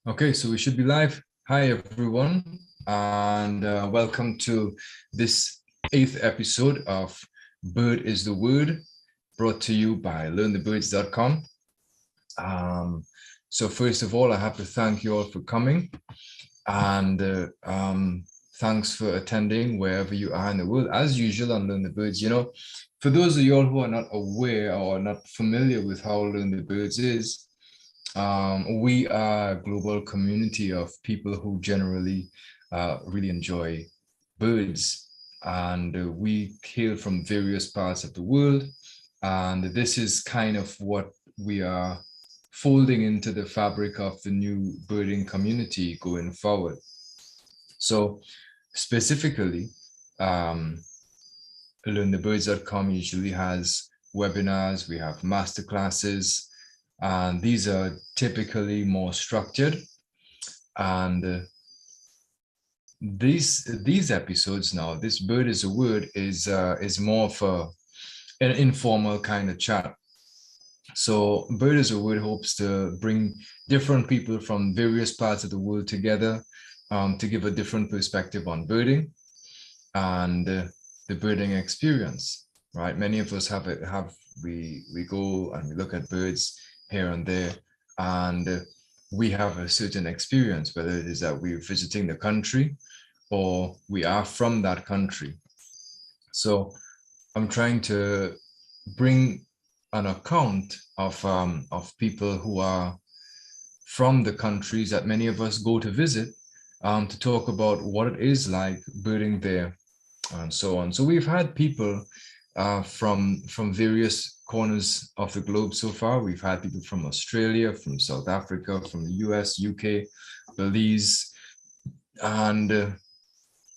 Okay, so we should be live. Hi, everyone, and welcome to this eighth episode of Bird is the Word, brought to you by learnthebirds.com. So first of all, I have to thank you all for coming, and thanks for attending wherever you are in the world. As usual on Learn the Birds, for those of you all who are not aware or not familiar with how Learn the Birds is, we are a global community of people who generally really enjoy birds, and we hail from various parts of the world. And this is kind of what we are folding into the fabric of the new birding community going forward. So, specifically, um, learnthebirds.com usually has webinars, we have masterclasses, and these are typically more structured. And these episodes now, this Bird is a Word is more of an informal kind of chat. So Bird is a Word hopes to bring different people from various parts of the world together to give a different perspective on birding and the birding experience. Right, many of us we go and we look at birds here and there, and we have a certain experience, whether it is that we're visiting the country or we are from that country. So I'm trying to bring an account of people who are from the countries that many of us go to visit, to talk about what it is like birding there and so on. So we've had people from various corners of the globe so far. We've had people from Australia, from South Africa, from the US, UK, Belize, and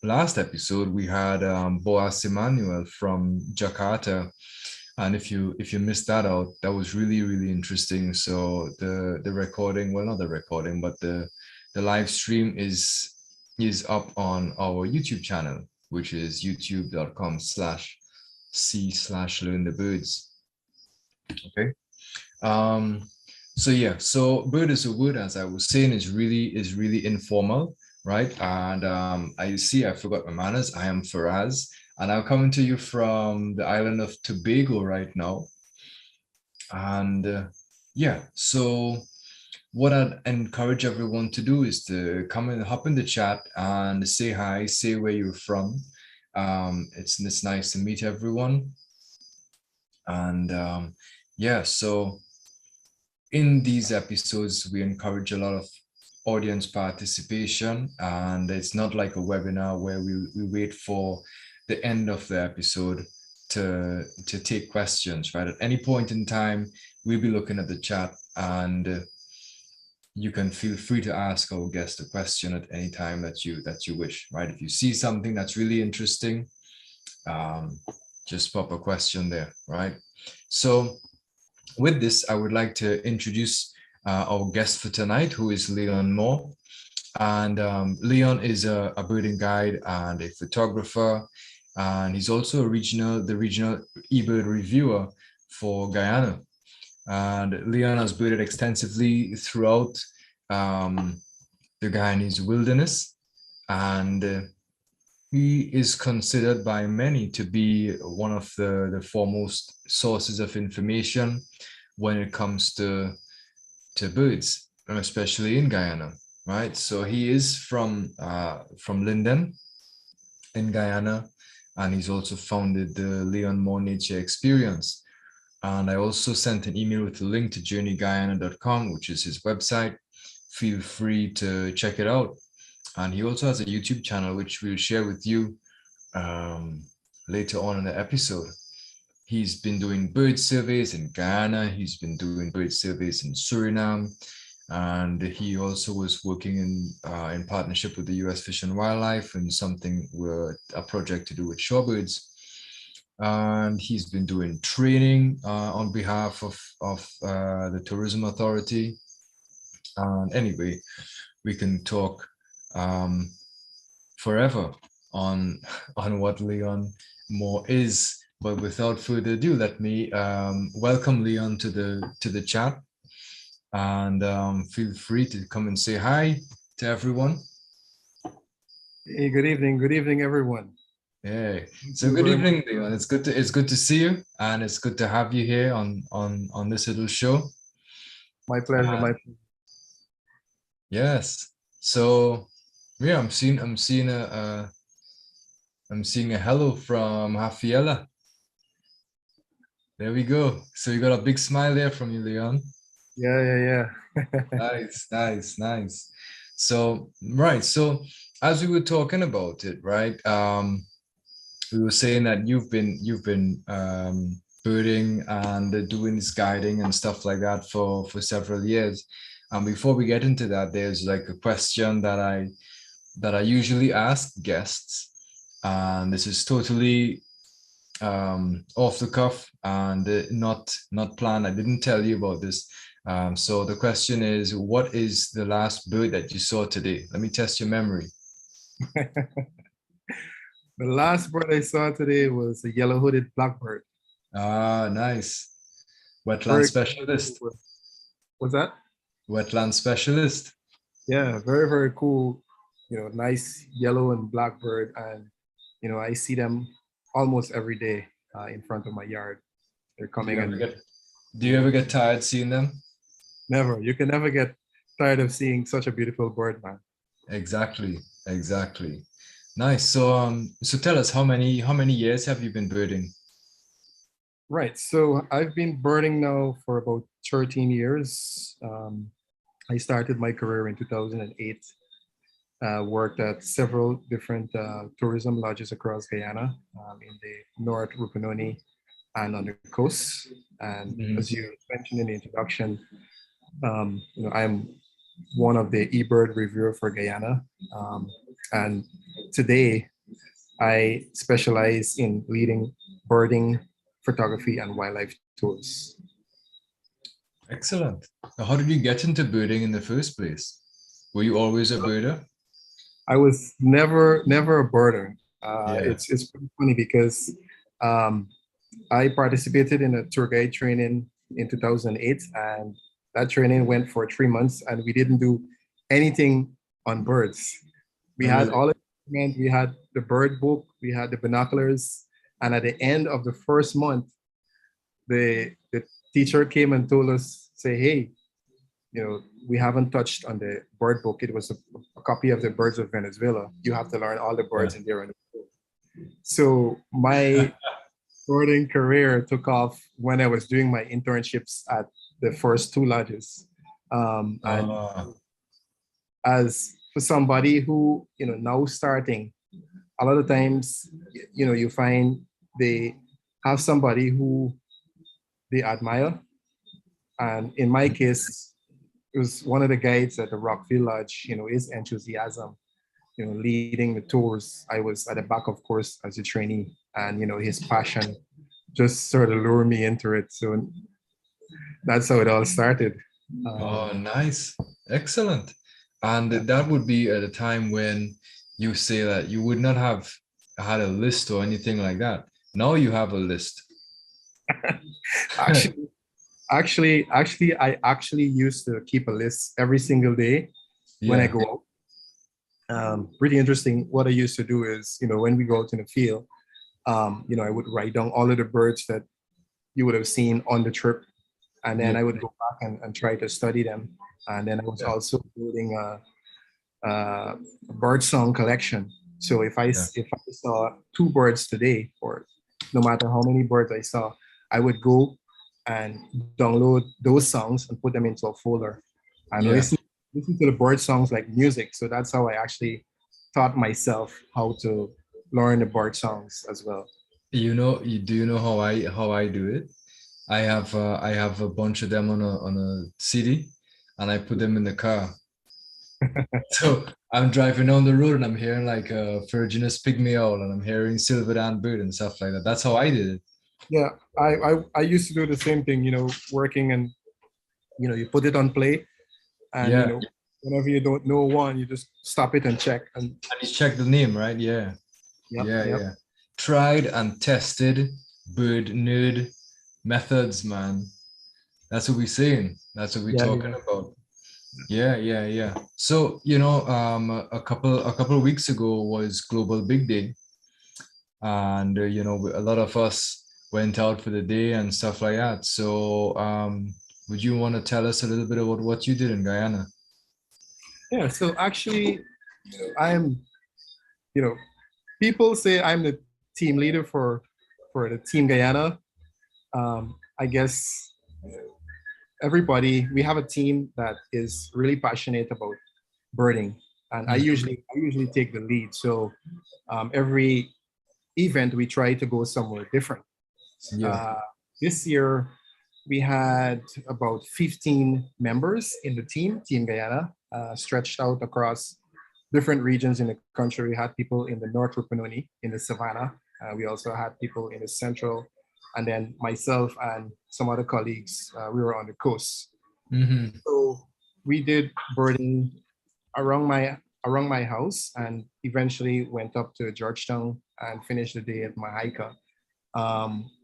last episode we had Boas Emmanuel from Jakarta. And if you missed that out, that was really interesting. So the recording, well, not the recording, but the live stream is up on our YouTube channel, which is youtube.com/c/learnthebirds. Okay. So yeah, so Bird is a Word, as I was saying, is really informal, right? And I see I forgot my manners. I am Faraz, and I'm coming to you from the island of Tobago right now. And yeah, so what I'd encourage everyone to do is to come and hop in the chat and say hi, say where you're from. It's nice to meet everyone. And yeah, so in these episodes, we encourage a lot of audience participation, and it's not like a webinar where we wait for the end of the episode to take questions, right? At any point in time, we'll be looking at the chat, and you can feel free to ask our guest a question at any time that you wish, right? If you see something that's really interesting, just pop a question there, right? So with this, I would like to introduce our guest for tonight, who is Leon Moore. And Leon is a birding guide and a photographer, and he's also the regional eBird reviewer for Guyana. And Leon has birded extensively throughout the Guyanese wilderness, and he is considered by many to be one of the foremost sources of information when it comes to birds, and especially in Guyana, right? So he is from Linden in Guyana, and he's also founded the Leon Moore Nature Experience. And I also sent an email with a link to journeyguyana.com, which is his website. Feel free to check it out. And he also has a YouTube channel, which we'll share with you later on in the episode. He's been doing bird surveys in Guyana. He's been doing bird surveys in Suriname. And he also was working in partnership with the US Fish and Wildlife and a project to do with shorebirds. And he's been doing training on behalf of the Tourism Authority. And anyway, we can talk forever on what Leon Moore is. But without further ado, let me welcome Leon to the chat. and feel free to come and say hi to everyone. Hey, good evening, everyone. Yeah. Thank So you good very much. evening, Leon. It's good to see you, and it's good to have you here on this little show. My pleasure. Uh, yes. So yeah, I'm seeing a hello from Rafaela. There we go. So you got a big smile there from you, Leon. Yeah. Nice, nice, nice. So right. So as we were talking about it, right? We were saying that you've been birding and doing this guiding and stuff like that for several years. And before we get into that, there's like a question that I usually ask guests, and this is totally off the cuff and not planned. I didn't tell you about this. So the question is, what is the last bird that you saw today? Let me test your memory. The last bird I saw today was a yellow-hooded blackbird. Ah, nice. Wetland Very cool. specialist. What's that? Wetland specialist. Yeah, very cool. Nice yellow and blackbird, and I see them almost every day in front of my yard. They're Do you coming ever and get do you ever get tired seeing them? never. You can never get tired of seeing such a beautiful bird, man. Exactly, exactly. Nice. So tell us how many years have you been birding? Right. So I've been birding now for about 13 years. I started my career in 2008, worked at several different tourism lodges across Guyana, in the North Rupununi and on the coast. And Mhm. as you mentioned in the introduction, I'm one of the eBird reviewer for Guyana. And today I specialize in leading birding, photography, and wildlife tours. Excellent. Now, how did you get into birding in the first place? Were you always a birder? I was never a birder. Yeah. It's pretty funny because um, I participated in a tour guide training in 2008, and that training went for 3 months, and we didn't do anything on birds. We Oh, had really? all the equipment, we had the bird book, we had the binoculars, and at the end of the first month, the teacher came and told us, say, hey, we haven't touched on the bird book. It was a copy of the birds of Venezuela. You have to learn all the Yeah. birds in there. So my birding career took off when I was doing my internships at the first two lodges. And Uh, as for somebody who, now starting, a lot of times, you find they have somebody who they admire. And in my case, it was one of the guides at the Rockville Lodge, his enthusiasm, leading the tours. I was at the back, of course, as a trainee, and, his passion just sort of lured me into it. So that's how it all started. oh, Um, nice. Excellent. And yeah. that would be at a time when you say that you would not have had a list or anything like that. Now you have a list. actually, I actually used to keep a list every single day when I Yeah. go out. Pretty interesting. What I used to do is, when we go out in the field, I would write down all of the birds that you would have seen on the trip, and then Yeah. I would go back and try to study them. And then I was Yeah. also building a bird song collection. So Yeah. if I saw two birds today, or no matter how many birds I saw, I would go and download those songs and put them into a folder and Yeah. listen to the bird songs like music. So that's how I actually taught myself how to learn the bird songs as well. Do you know how I do it? I have a bunch of them on a CD, and I put them in the car. So I'm driving down the road and I'm hearing like Ferruginous pygmy owl and I'm hearing silver and bird and stuff like that. That's how I did it. Yeah, I used to do the same thing, working, and you put it on play, and Yeah, whenever you don't know one, you just stop it and check. And and you check the name, right? Yeah, yep, yeah, yep. yeah. Tried and tested bird nerd methods, man. That's what we're saying. That's what we're Yeah, talking yeah. about. Yeah, yeah, yeah. So, you know, a couple of weeks ago was Global Big Day, and you know, a lot of us went out for the day and stuff like that. So, would you want to tell us a little bit about what you did in Guyana? Yeah, so actually, I'm, you know, people say I'm the team leader for the Team Guyana. I guess everybody, we have a team that is really passionate about birding, and Mhm. I usually take the lead. So every event we try to go somewhere different. Yeah. Uh, this year we had about 15 members in the team, Team Guyana, stretched out across different regions in the country. We had people in the North Rupununi, in the Savannah. We also had people in the Central, and then myself and some other colleagues, we were on the coast. Hmm. So we did birding around my house, and eventually went up to Georgetown and finished the day at Mahaika.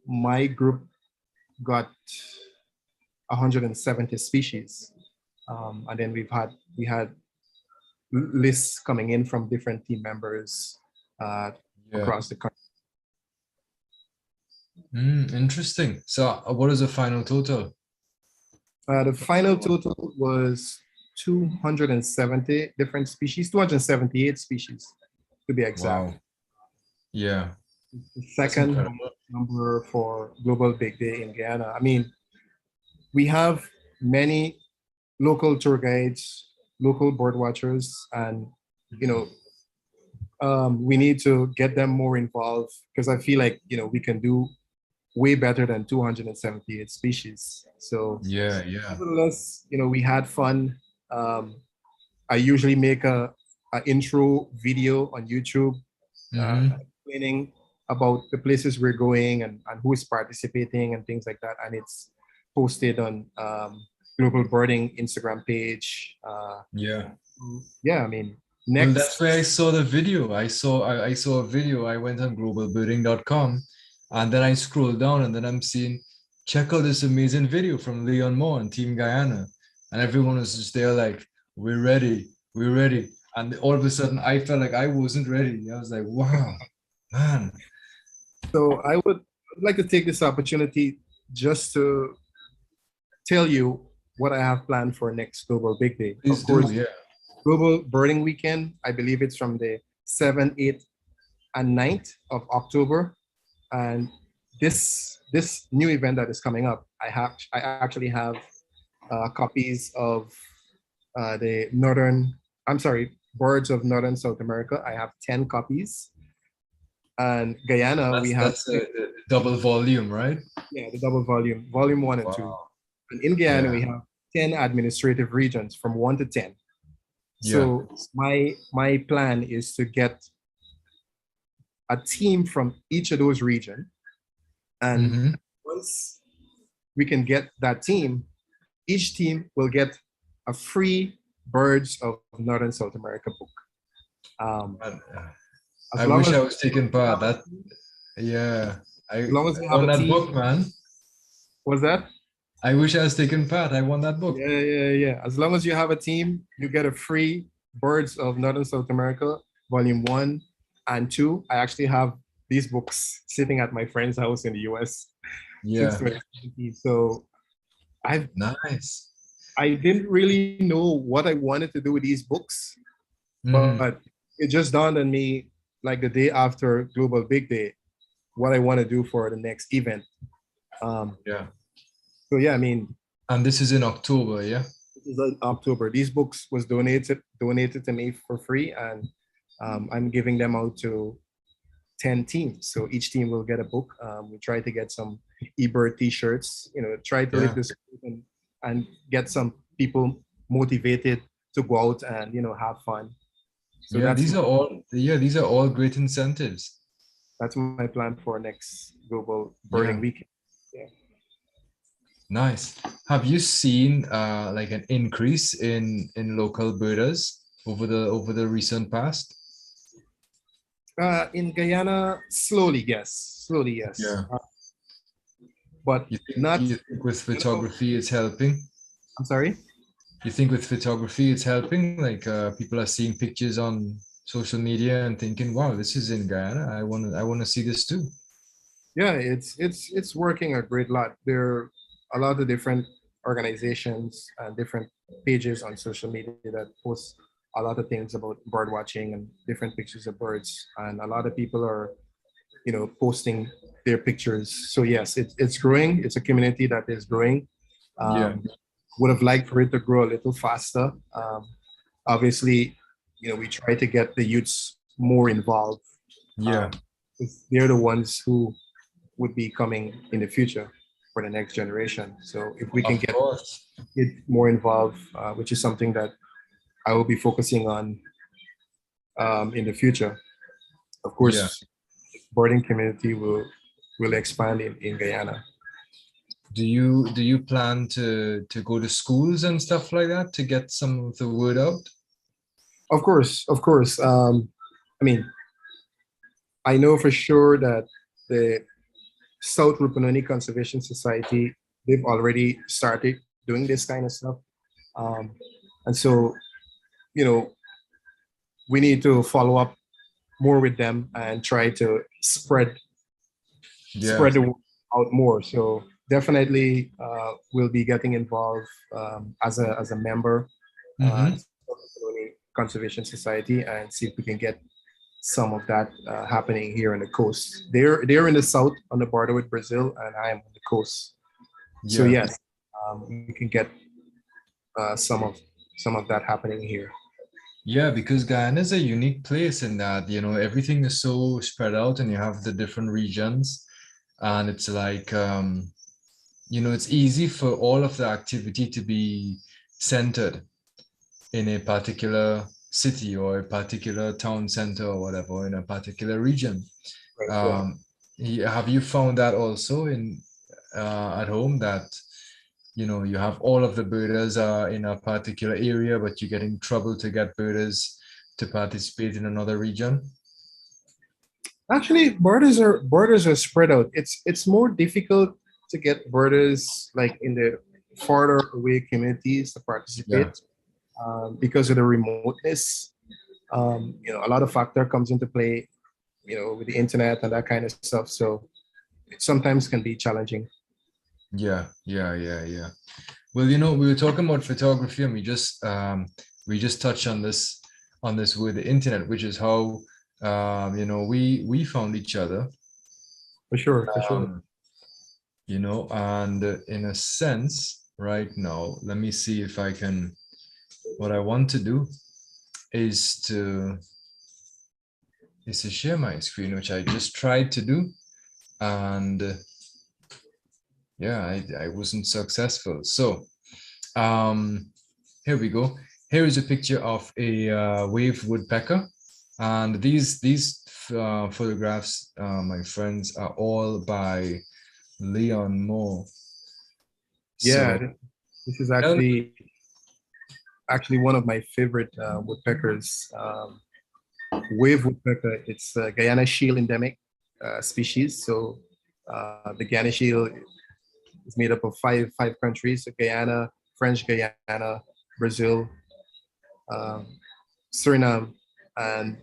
My group got 170 species, and then we had lists coming in from different team members uh, Yeah. across the country. Interesting. So, what is the final total? The final total was 270 different species, 278 species to be exact. Wow. Yeah, The that's second incredible. number for Global Big Day in Guyana. I mean, we have many local tour guides, local bird watchers, and you know, we need to get them more involved because I feel like we can do way better than 278 species. So, Yeah, yeah. nevertheless, we had fun. Um, I usually make a intro video on YouTube Hmm. explaining about the places we're going and who is participating and things like that. And it's posted on Global Birding Instagram page. Yeah. Yeah, I mean, Well, that's next, where I saw the video. I saw a video. I went on globalbirding.com, and then I scrolled down and then I'm seeing, check out this amazing video from Leon Moore and Team Guyana. And everyone was just there like, we're ready, we're ready. And all of a sudden I felt like I wasn't ready. I was like, wow, man. so I would like to take this opportunity just to tell you what I have planned for next Global Big Day. Of Please do, course, yeah. Global Birding Weekend, I believe it's from the 7th, 8th, and 9th of October. And this new event that is coming up, I actually have copies of the northern, I'm sorry, birds of northern South America. I have 10 copies. And Guyana, we have That's a double volume, right? yeah, the double volume, volume one and two. Wow. And in Guyana, we Yeah, have 10 administrative regions from 1 to 10. yeah. So my plan is to get a team from each of those regions. And Hmm. once we can get that team, each team will get a free Birds of Northern South America book. Um, as I long wish as I was taking you part. have a That, team, yeah. as long as I you have won a that team, book, man. what's that? I wish I was taking part. I won that book. Yeah, yeah, yeah. As long as you have a team, you get a free Birds of Northern South America, volume one and two. I actually have these books sitting at my friend's house in the US since Yeah. 2017. So I Nice. I didn't really know what I wanted to do with these books, Hmm. but it just dawned on me like the day after Global Big Day, what I want to do for the next event. Um, Yeah. so yeah, I mean, And this is in October, yeah? this is in October. These books was donated to me for free, and I'm giving them out to 10 teams. So each team will get a book. We try to get some eBird t-shirts, try to live Yeah. this and get some people motivated to go out and, have fun. So Yeah, these are all great incentives. that's my plan for next global birding Yeah. weekend. Yeah. Nice. Have you seen like an increase in local birders over the recent past? In Guyana, slowly, yes. Slowly, yes. Yeah. but not, You think with photography it's helping? I'm sorry? You think with photography it's helping? Like people are seeing pictures on social media and thinking, wow, this is in Guyana. I want to see this too. Yeah, it's working a great lot. There are a lot of different organizations and different pages on social media that post a lot of things about bird watching and different pictures of birds. And a lot of people are, posting their pictures. So yes, it's growing. It's a community that is growing. Yeah. Would have liked for it to grow a little faster. Obviously, we try to get the youths more involved. Yeah. 'Cause they're the ones who would be coming in the future for the next generation. So if we can Of get course. it more involved, which is something that I will be focusing on in the future. Of Yeah. course, birding community will expand in Guyana. Do you plan to go to schools and stuff like that to get some of the word out? Of course, of course. I mean, I know for sure that the South Rupununi Conservation Society, they've already started doing this kind of stuff. Um, and so, you know, we need to follow up more with them and try to Yeah. spread the word out more. So definitely we'll be getting involved as a member Mm-hmm. Conservation Society and see if we can get some of that happening here on the coast. They're in the south on the border with Brazil, and I am on the coast. So Yeah. yes, we can get some of that happening here. Yeah, because Guyana is a unique place in that, everything is so spread out and you have the different regions. And it's like, it's easy for all of the activity to be centered in a particular city or a particular town center or whatever in a particular region. Right. Have you found that also in at home that you have all of the birders are in a particular area, but you get in trouble to get birders to participate in another region? Actually, borders are spread out. It's more difficult to get borders like in the farther away communities to Yeah. participate because of the remoteness. A lot of factor comes into play, with the internet and that kind of stuff. So it sometimes can be challenging. Yeah, yeah, yeah, yeah. Well, we were talking about photography and we just touched on this with the internet, which is how we found each other. For sure, for sure. Um, and in a sense, right now, let me see if I can. What I want to do is to share my screen, which I just tried to do, and yeah, I wasn't successful. So here we go. Here is a picture of a wave woodpecker, and these photographs, my friends, are all by Leon Moore. Yeah, So this is tell me, actually one of my favorite woodpeckers. Wave woodpecker. It's a Guyana shield endemic species. So the Guyana shield is made up of five countries: so Guyana, French Guyana, Brazil, um, Suriname, and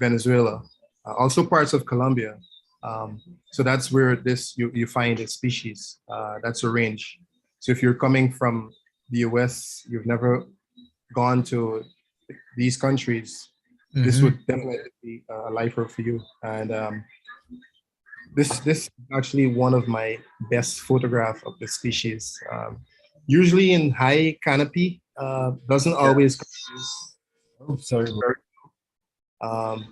Venezuela. Also parts of Colombia. So that's where you find a species. That's a range. So if you're coming from the US, you've never gone to these countries, this Mhm. would definitely be a lifer for you. And this is actually one of my best photograph of the species. Usually in high canopy, doesn't Yeah. always. Oh, sorry.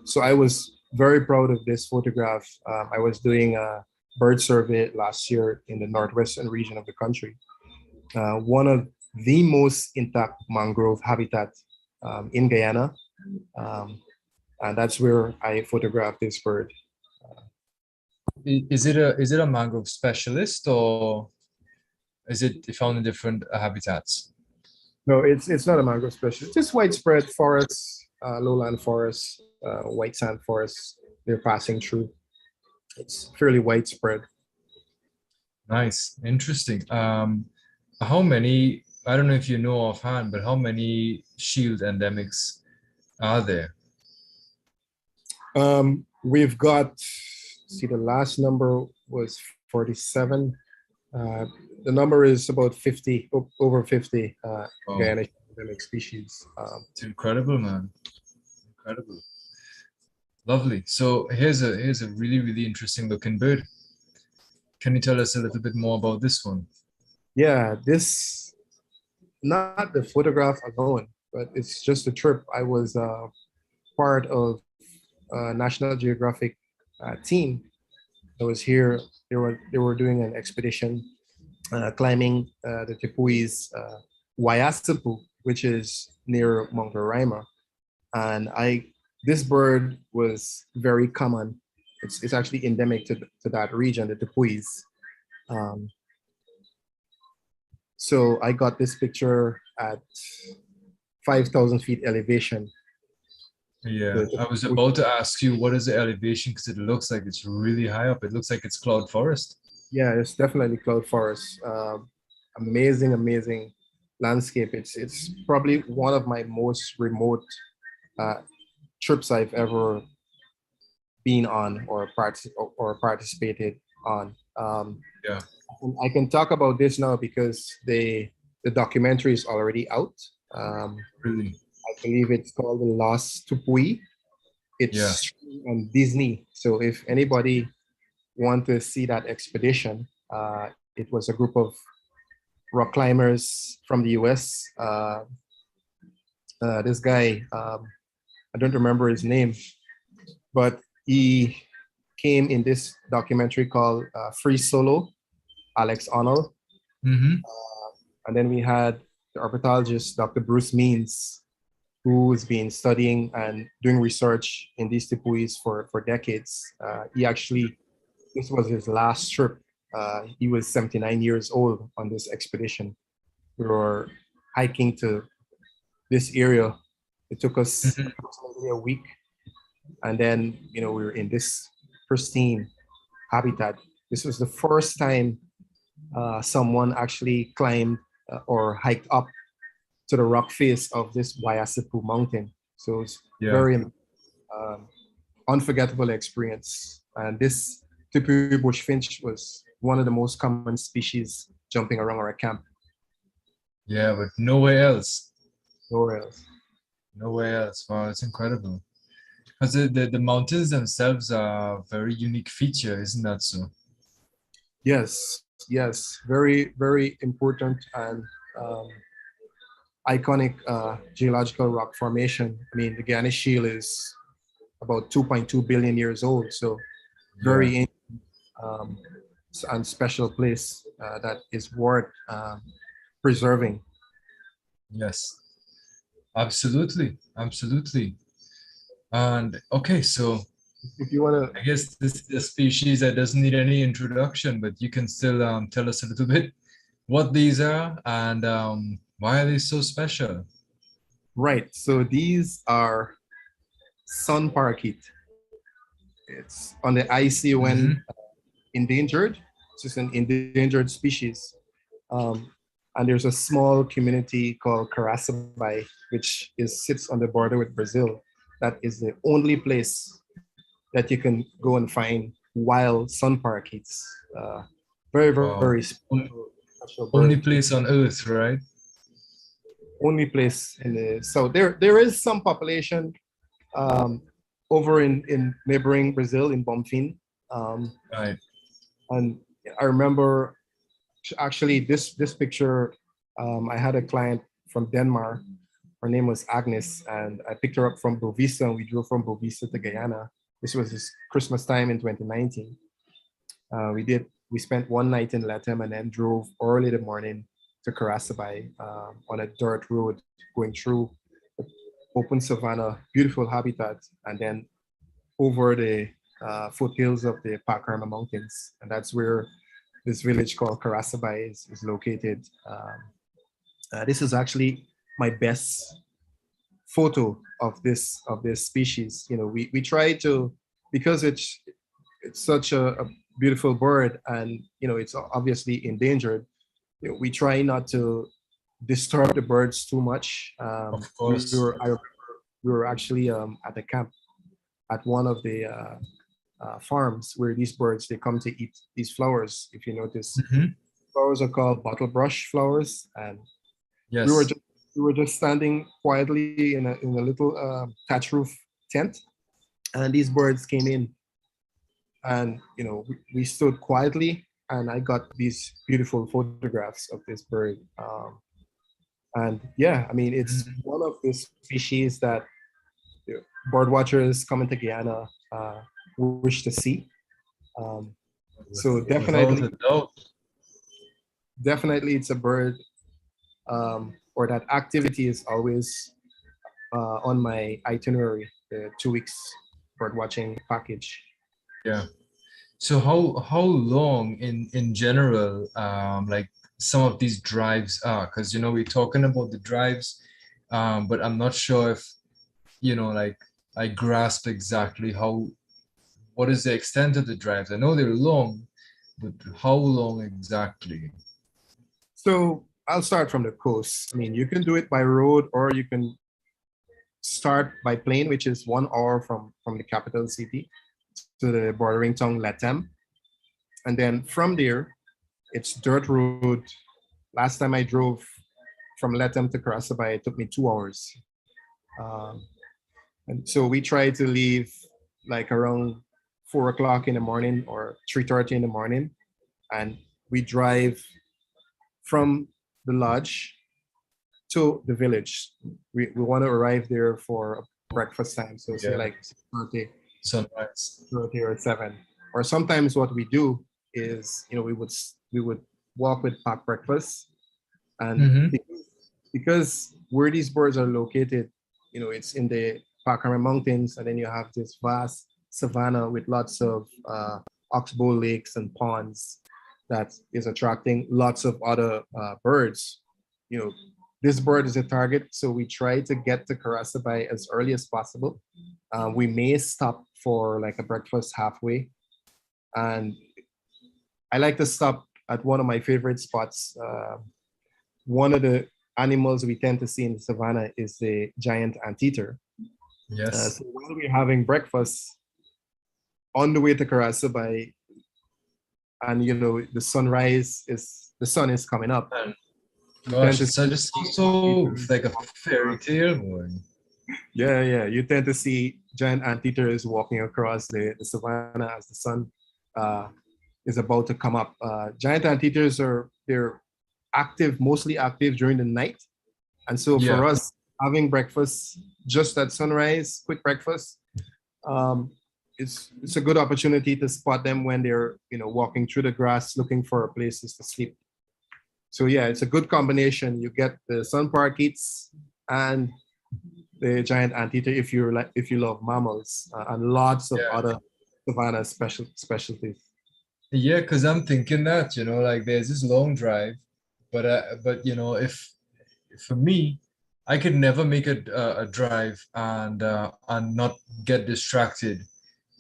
So I was very proud of this photograph. I was doing a bird survey last year in the northwestern region of the country. One of the most intact mangrove habitat in Guyana. Um, and that's where I photographed this bird. Is it a mangrove specialist or is it found in different habitats? No, it's not a mangrove species. It's just widespread forests, lowland forests, white sand forests. They're passing through. It's fairly widespread. Nice, interesting. How many, I don't know if you know offhand, but how many shield endemics are there? We've got, see, the last number was 47. Uh, the number is about 50, over 50 Oh, Guyana endemic species. it's incredible, man. Incredible. Lovely. So here's a really, really interesting looking bird. Can you tell us a little bit more about this one? Yeah, this, not the photograph alone, but it's just a trip. I was part of a National Geographic team that was here. They were doing an expedition climbing the Tepui's Wayasipu, which is near Mount Roraima. And this bird was very common. It's actually endemic to that region, the Tepuis. Um, so I got this picture at 5,000 feet elevation. Yeah, The I was about to ask you what is the elevation because it looks like it's really high up. It looks like it's cloud forest. Yeah, it's definitely cloud forest. Amazing, amazing landscape. It's probably one of my most remote uh, trips I've ever been on or participated on. Yeah, And I can talk about this now because the documentary is already out. Um, really. I believe it's called The Lost Tupui. Yeah. It's on Disney. So if anybody want to see that expedition, it was a group of rock climbers from the US. This guy, I don't remember his name, but he came in this documentary called Free Solo, Alex Honnold. Mm-hmm. And then we had the herpetologist, Dr. Bruce Means, who's been studying and doing research in these tepuis for decades. This was his last trip. He was 79 years old on this expedition. We were hiking to this area. It took us Mm-hmm. approximately a week. And then, we were in this pristine habitat. This was the first time someone actually climbed or hiked up to the rock face of this Wayasipu mountain. So it's Yeah. very unforgettable experience. And this Tipu bushfinch was one of the most common species jumping around our camp. Yeah, but nowhere else. Nowhere else. Nowhere else. Wow, it's incredible. Because the mountains themselves are a very unique feature, isn't that so? Yes, yes, very, very important and um, iconic geological rock formation. I mean, the Guyanese Shield is about 2.2 billion years old, so Yeah. very um, and special place that is worth preserving. Yes. Absolutely. Absolutely. And okay, so If you want to, I guess this is a species that doesn't need any introduction, but you can still tell us a little bit what these are and why are they so special? right, so these are sun parakeet. It's on the ICUN Mm-hmm. endangered. It's just an endangered species. Um, and there's a small community called Caraçabai, which sits on the border with Brazil. That is the only place that you can go and find wild sun parakeets. Very, Wow. very special Only bird. place on Earth, right? Only place in the south. There is some population um, over in neighboring Brazil in Bonfim. Um, Right. and I remember actually this picture. I had a client from Denmark. Her name was Agnes, and I picked her up from Bovisa, and we drove from Bovisa to Guyana. This was this Christmas time in 2019. We spent one night in Latam and then drove early in the morning to Caraçabai on a dirt road going through open savanna, beautiful habitat, and then over the foothills of the Pakarama Mountains. And that's where this village called Caraçabai is located. This is actually my best photo of this species. We try to, because it's such beautiful bird, and it's obviously endangered. We try not to disturb the birds too much. Of course. We were actually at a camp at one of the farms where these birds, they come to eat these flowers. If you notice, Mhm. flowers are called bottle brush flowers, and we were Yes. just we were just standing quietly in a little thatch roof tent, and these birds came in, and we stood quietly, and I got these beautiful photographs of this bird. And yeah, I mean, it's Mhm. one of the species that bird watchers coming to Guyana wish to see. Um, so Without a doubt. definitely, it's a bird, or that activity is always on my itinerary. The 2 weeks bird watching package. Yeah. So how long in general like some of these drives are? Because we're talking about the drives, but I'm not sure if like I grasp exactly what is the extent of the drives. I know they're long, but how long exactly? So I'll start from the coast. I mean, you can do it by road, or you can start by plane, which is 1 hour from the capital city to the bordering town Latam. And then from there, it's dirt road. Last time I drove from Latam to Karasabay, it took me 2 hours. Um, and so we try to leave like around 4 o'clock in the morning or 3:30 in the morning. And we drive from the lodge to the village. We want to arrive there for breakfast time. So say Yeah, like 6:30, sunrise. 30 or 7. Or sometimes what we do is, we would walk with packed breakfast. And Mm-hmm. because where these birds are located, it's in the Pacara Mountains, and then you have this vast savanna with lots of oxbow lakes and ponds that is attracting lots of other birds. You know, this bird is a target, so we try to get to Karasabay as early as possible. We may stop for like a breakfast halfway, and I like to stop at one of my favorite spots. One of the animals we tend to see in the savannah is the giant anteater. Yes. So while we're having breakfast on the way to Karasabay, and the sun is coming up, And you tend gosh, to it's see just so anteaters like a walking fairy across. tale, boy. Yeah. You tend to see giant anteaters walking across the savannah as the sun uh, is about to come up. Giant anteaters they're active, mostly active during the night. And so for Yeah. us, having breakfast just at sunrise, quick breakfast, um, it's a good opportunity to spot them when they're walking through the grass looking for places to sleep. So yeah, it's a good combination. You get the sun parakeets and the giant anteater if you love mammals, and lots of Yeah. other savanna specialties. Yeah, because I'm thinking that, like there's this long drive, but if for me, I could never make a drive and not get distracted.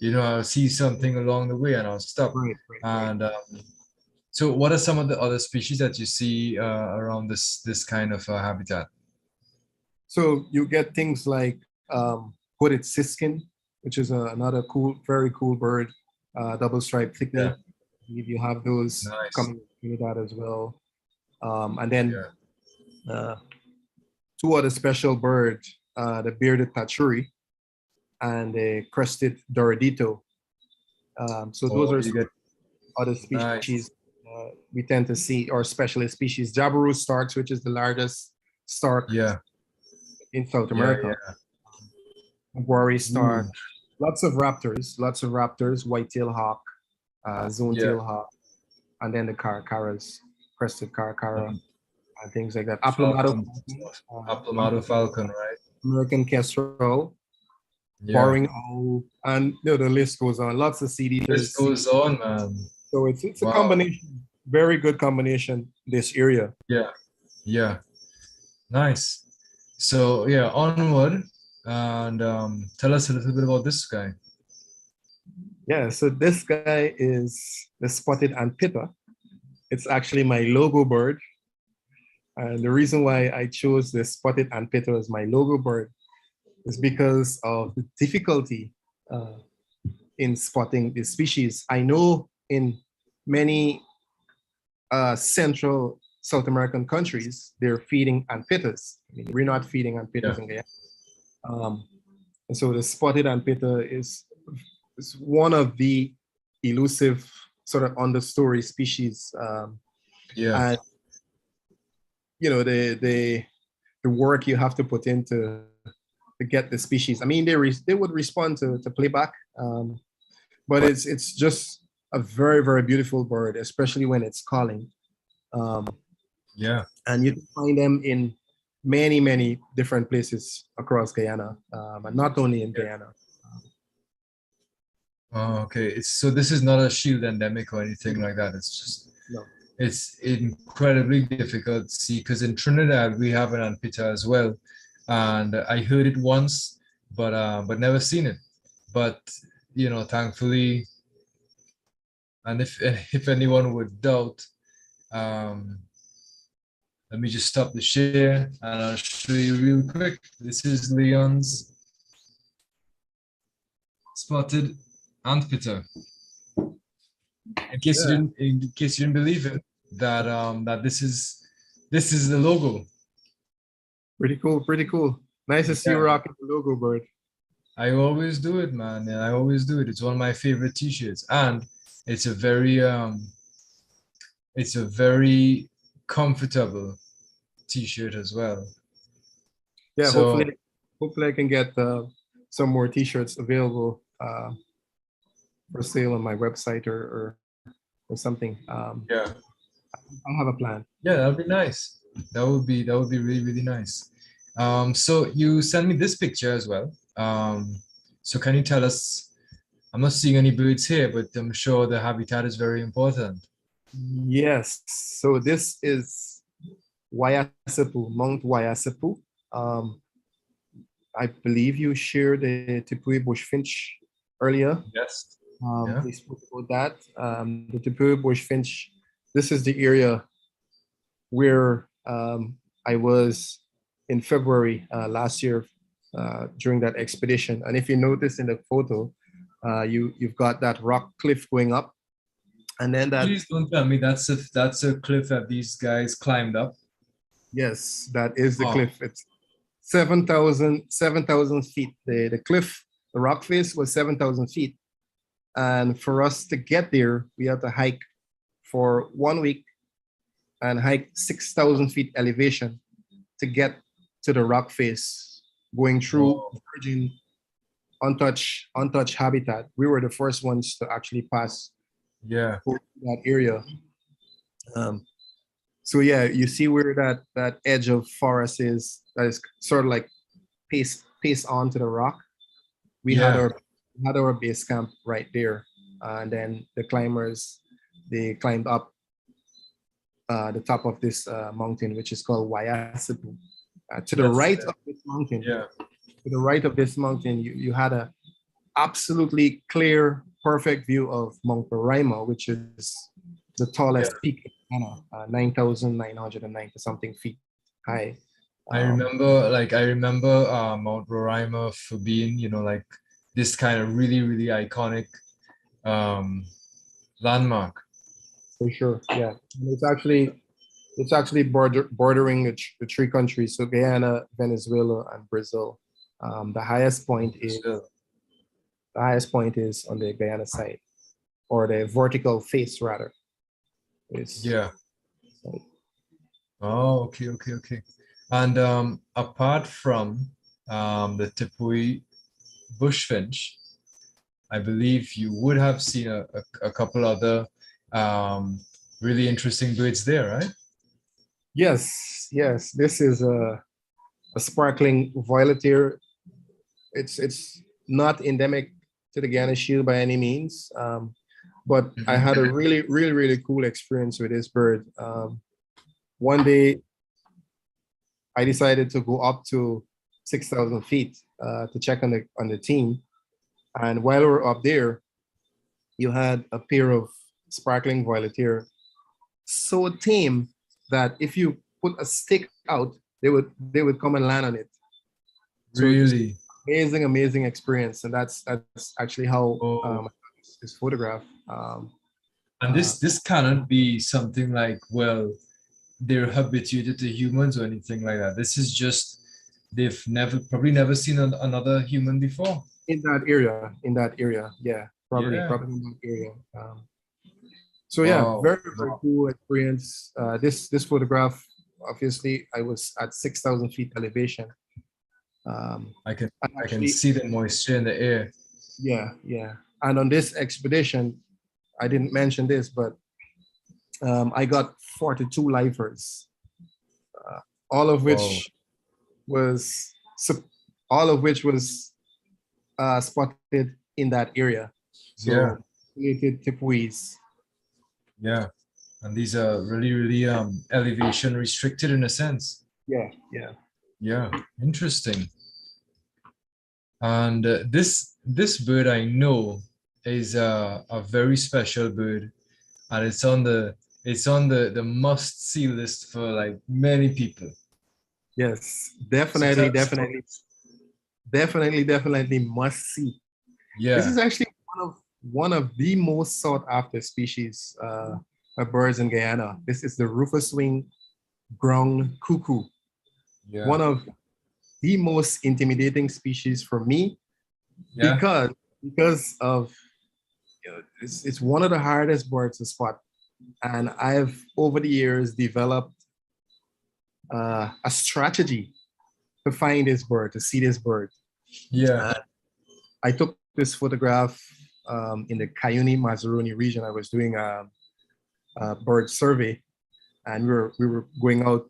I'll see something along the way and I'll stop. Right. And so, what are some of the other species that you see around this kind of habitat? So you get things like hooded siskin, which is another very cool bird, double striped Yeah, thickney. You have those nice. coming with that as well. And then Yeah. uh, two other special birds, the bearded patchouli and the crested doradito. So those Oh, are you some get other nice. species we tend to see, or specialist species. Jabiru storks, which is the largest stork Yeah, in South yeah, America. yeah. Worry Ooh, stork, lots of raptors, white-tailed hawk, yeah. zone-tailed hawk, and then the caracaras, crested caracara, Um, and things like that. Aplomado Falcon falcon, stuff. Aplomado falcon, right? American kestrel, Yeah. boring owl, and the list goes on. Lots of seed This eaters. goes on, man. So it's a Wow. combination, very good combination. This area. Yeah, yeah. Nice. So yeah, onward and tell us a little bit about this guy. Yeah, so this guy is the spotted antpitta. It's actually my logo bird. And the reason why I chose the spotted antpitta as my logo bird is because of the difficulty uh, in spotting the species. I know in many Central South American countries, they're feeding antpittas. I mean, we're not feeding Yeah. antpittas in Guyana. And so the spotted antpitta is one of the elusive sort of understory species. Yeah. And you know the work you have to put into to get the species. I mean, they would respond to playback, but it's just a very very beautiful bird, especially when it's calling. Um, Yeah. and you can find them in many many different places across Guyana, and not only in Yeah. Guyana. Oh, okay. It's so this is not a shield endemic or anything like that. It's just No. it's incredibly difficult to see because in Trinidad we have an anpita as well, and I heard it once, but never seen it. But you know, thankfully, and if if anyone would doubt, um, let me just stop the share and I'll show you real quick. This is Leon's spotted antpitta. Yeah. In case you didn't believe it, that that this is the logo. Pretty cool. Pretty cool. Nice to see you Yeah, rocking the logo bird. I always do it, man. Yeah, I always do it. It's one of my favorite t-shirts, and it's a very it's a very comfortable t-shirt as well. Yeah. So Hopefully I can get some more T-shirts available for sale on my website or something. yeah, I'll have a plan. yeah, that'd be nice. That would be really really nice. So you sent me this picture as well. So can you tell us? I'm not seeing any birds here, but I'm sure the habitat is very important. Yes. So this is Wayasepu, Mount Wayasepu. Um, I believe you shared the Tipui bushfinch earlier. Yes. Yeah. We spoke about that. The Tipui bushfinch, this is the area where I was in February last year during that expedition. And if you notice in the photo, you've got that rock cliff going up, and then that Please don't tell me that's a cliff that these guys climbed up. yes, that is the Oh, cliff. It's 7,000 feet. The cliff, the rock face was 7,000 feet, and for us to get there, we had to hike for 1 week and hike 6,000 feet elevation to get to the rock face, going through oh, virgin, untouched habitat. We were the first ones to actually pass yeah, through that area. Um, so yeah, you see where that edge of forest is. That is sort of like paste onto the rock. We had yeah, our base camp right there, and then the climbers they climbed up the top of this mountain, which is called Wayasepu. To the that's right of this mountain, yeah, to the right of this mountain, you had a absolutely clear, perfect view of Mount Roraima, which is the yeah. tallest peak in Ghana, 9,990 something feet high. Um, I remember Mount Roraima for being, you know, like this kind of really, really iconic um landmark. for sure, yeah. And it's actually bordering the three countries, so Guyana, Venezuela, and Brazil. The highest point is Still. on the Guyana side, or the vertical face rather. Is Yeah. Oh, okay, okay, okay. And apart from the Tipui bushfinch, I believe you would have seen a couple other um, really interesting birds there, right? yes. This is a sparkling violet here. It's not endemic to the Guyana Shield by any means, but I Mhm. had a really cool experience with this bird. One day, I decided to go up to 6,000 feet to check on the team, and while we were up there, you had a pair of sparkling volunteer, so tame that if you put a stick out, they would come and land on it. So just Really? amazing experience, and that's actually how Oh. this photograph. And Uh, this cannot be something like, well, they're habituated to humans or anything like that. This is just they've probably never seen another human before. in that area, yeah, Yeah. probably in that area. So yeah, Wow. very cool experience. This photograph, obviously, I was at 6,000 feet elevation. I can And I can actually, see the moisture in the air. yeah. And on this expedition, I didn't mention this, but I got 42 lifers, uh, all of Wow. which was sup- all of which was spotted in that area. Yeah. So related tipuis. Yeah. And these are really elevation restricted in a sense. Yeah. Yeah. Interesting. And this bird I know is a very special bird, and it's on the must see list for like many people. Yes, So definitely must see. This yeah, is actually one of the most sought after species of birds in Guyana. This is the rufous wing ground cuckoo, yeah, one of the most intimidating species for me yeah, because of it's one of the hardest birds to spot, and I've over the years developed a strategy to find this bird, to see this bird. yeah. Uh, I took this photograph in the Cayuni Mazaruni region. I was doing a bird survey, and we were going out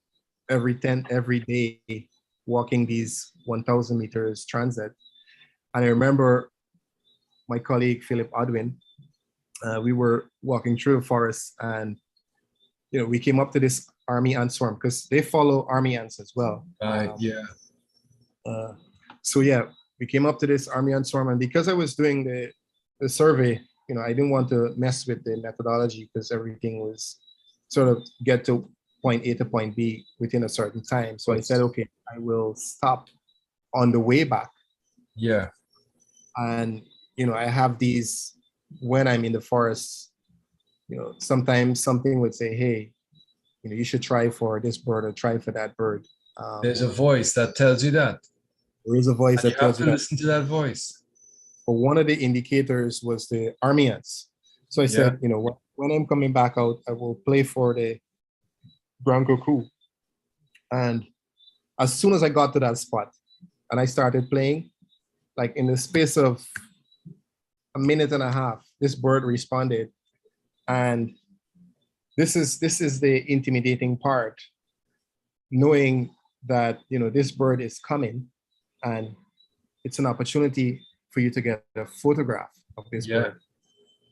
every day, walking these 1,000 meters transit. And I remember my colleague Philip Odwin. We were walking through the forest, and we came up to this army ant swarm because they follow army ants as well. Right, yeah, Uh, so yeah, we came up to this army ant swarm, and because I was doing the survey, I didn't want to mess with the methodology because everything was sort of get to point A to point B within a certain time. So I said, okay, I will stop on the way back, yeah. and I have these when I'm in the forest. Sometimes something would say, hey, you should try for this bird or try for that bird. There's a voice that tells you that, There is a voice and you that have tells you to that. listen to that voice. But one of the indicators was the army ants. So I Yeah, said, when I'm coming back out, I will play for the ground cuckoo. And as soon as I got to that spot and I started playing, like in the space of a minute and a half, this bird responded. And this is the intimidating part, knowing that this bird is coming and it's an opportunity for you to get a photograph of this yeah, bird.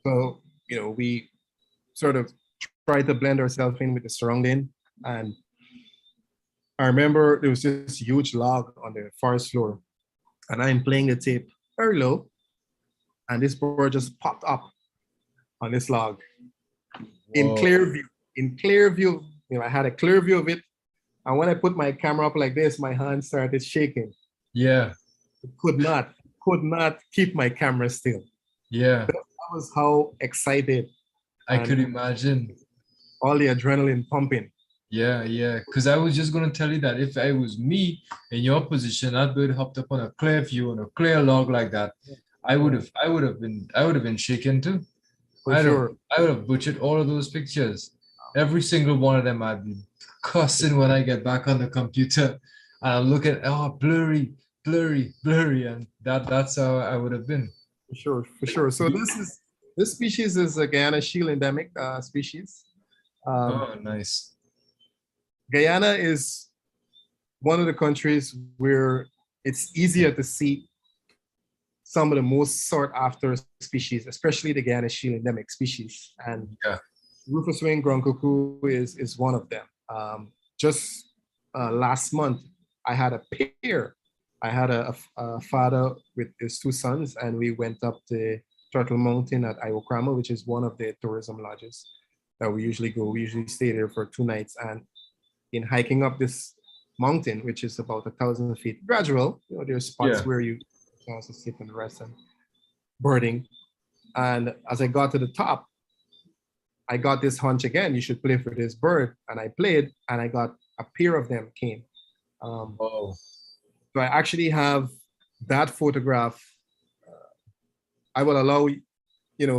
So, we sort of try to blend ourselves in with the surrounding. And I remember there was this huge log on the forest floor, and I'm playing the tape very low, and this bird just popped up on this log in whoa, clear view. In clear view, I had a clear view of it. And when I put my camera up like this, my hand started shaking. yeah, Could not keep my camera still. yeah. That was how excited I could and imagine. all the adrenaline pumping. Yeah, yeah. Because I was just gonna tell you that if I was me in your position, that bird hopped up on a clear view on a clear log like that, I would have been shaken too. For sure. I would have butchered all of those pictures. Every single one of them I'd be cussing when I get back on the computer and I look at blurry, blurry, and that's how I would have been. For sure. So this species is a Guyana shield endemic species. Oh, nice. Guyana is one of the countries where it's easier to see some of the most sought after species, especially the Guyana shield endemic species. And Yeah. rufous winged ground cuckoo is one of them. Just last month, I had a pair. I had a father with his two sons, and we went up to Turtle Mountain at Iwokrama, which is one of the tourism lodges that we usually go. We usually stay there for 2 nights. And in hiking up this mountain, which is about 1,000 feet, gradual, there's spots Yeah. where you chance to sit and rest and birding. And as I got to the top, I got this hunch again, you should play for this bird. And I played and I got a pair of them came. Oh, So I actually have that photograph. I will allow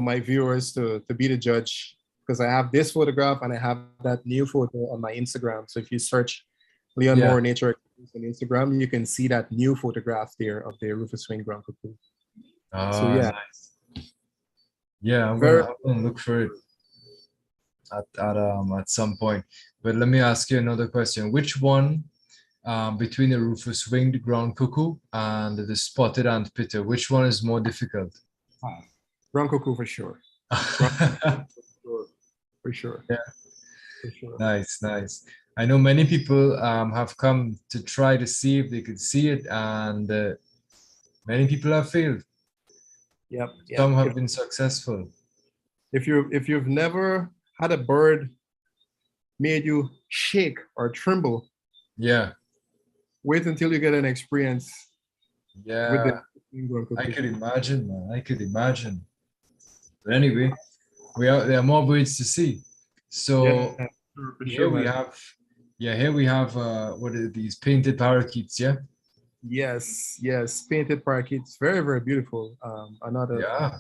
my viewers to be the judge because I have this photograph and I have that new photo on my Instagram. So if you search Leon yeah. Moore Nature on Instagram, you can see that new photograph there of the rufous winged ground cuckoo. So yeah, Nice. Yeah, very I'm gonna look for it at some point. But let me ask you another question. Which one between the rufous winged ground cuckoo and the spotted antpitter, which one is more difficult? ground cuckoo for sure. For sure. Yeah. For sure. Nice, nice. I know many people have come to try to see if they could see it, and many people have failed. Yep. Some have been successful. If you've never had a bird made you shake or tremble, Yeah, wait until you get an experience with yeah. the ground cuckoo. I could imagine, man. I could imagine. But anyway, there are more birds to see. So Yeah, for here sure, we man. have, here we have what are these painted parakeets? Yeah, Yes, painted parakeets, very, very beautiful. Another yeah,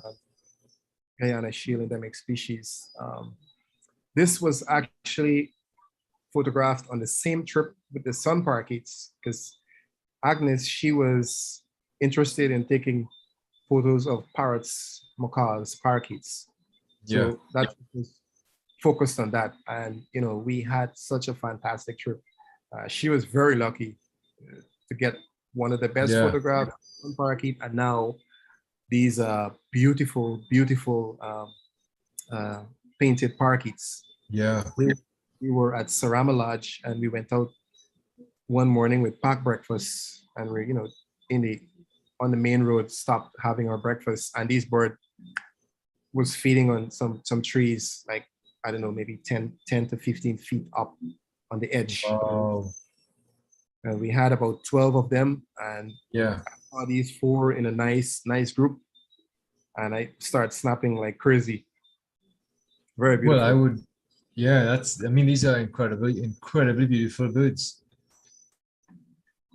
Guyana shield endemic species. This was actually photographed on the same trip with the sun parakeets because Agnes, she was interested in taking photos of parrots, macaws, parakeets. yeah. So that was focused on that. And, we had such a fantastic trip. She was very lucky to get one of the best Yeah. photographs on parakeet. And now these beautiful, beautiful painted parakeets. Yeah. We were at Sarama Lodge and we went out one morning with packed breakfast and we're, on the main road, stopped having our breakfast. And this bird was feeding on some trees, like, I don't know, maybe 10 to 15 feet up on the edge. Wow. And we had about 12 of them. And Yeah. I saw these 4 in a nice group. And I started snapping like crazy. Very beautiful. Well, I would, yeah, I mean, these are incredibly beautiful birds.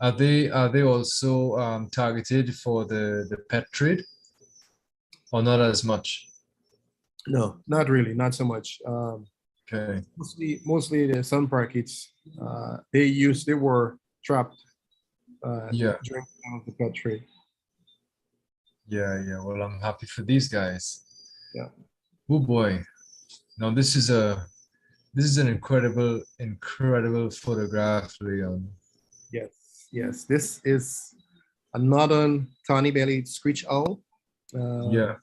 Are they also targeted for the pet trade or not as much? No, not really, not so much. Okay. Mostly the sun parakeets. They were trapped Yeah. during the pet trade. Yeah. Yeah. Well, I'm happy for these guys. Yeah. Oh boy. Now this is an incredible photograph, Leon. Yes. This is a northern tawny-bellied screech owl. Yeah.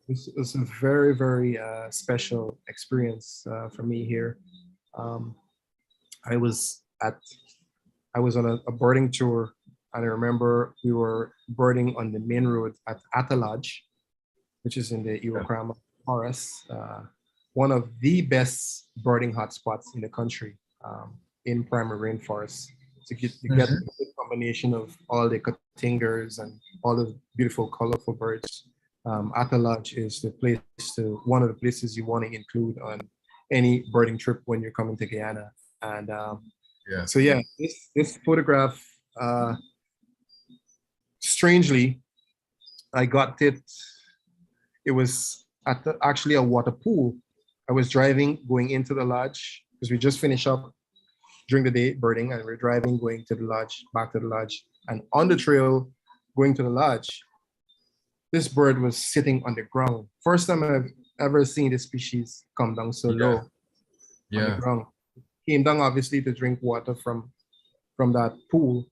This is a very, very special experience for me here. I was on a birding tour, and I remember we were birding on the main road at Atta Lodge, which is in the Iwokrama Forest, one of the best birding hotspots in the country, in primary rainforest. To get a good combination of all the cotingers and all the beautiful, colorful birds. Atta Lodge is one of the places you want to include on any birding trip when you're coming to Guyana. And Yeah. so yeah, this photograph, strangely, I got it. It was at actually a water pool. I was driving, going into the lodge because we just finished up during the day birding, and we're driving, going to the lodge, back to the lodge, and on the trail going to the lodge, this bird was sitting on the ground. First time I've ever seen this species come down so low on the ground. Came down obviously to drink water from that pool.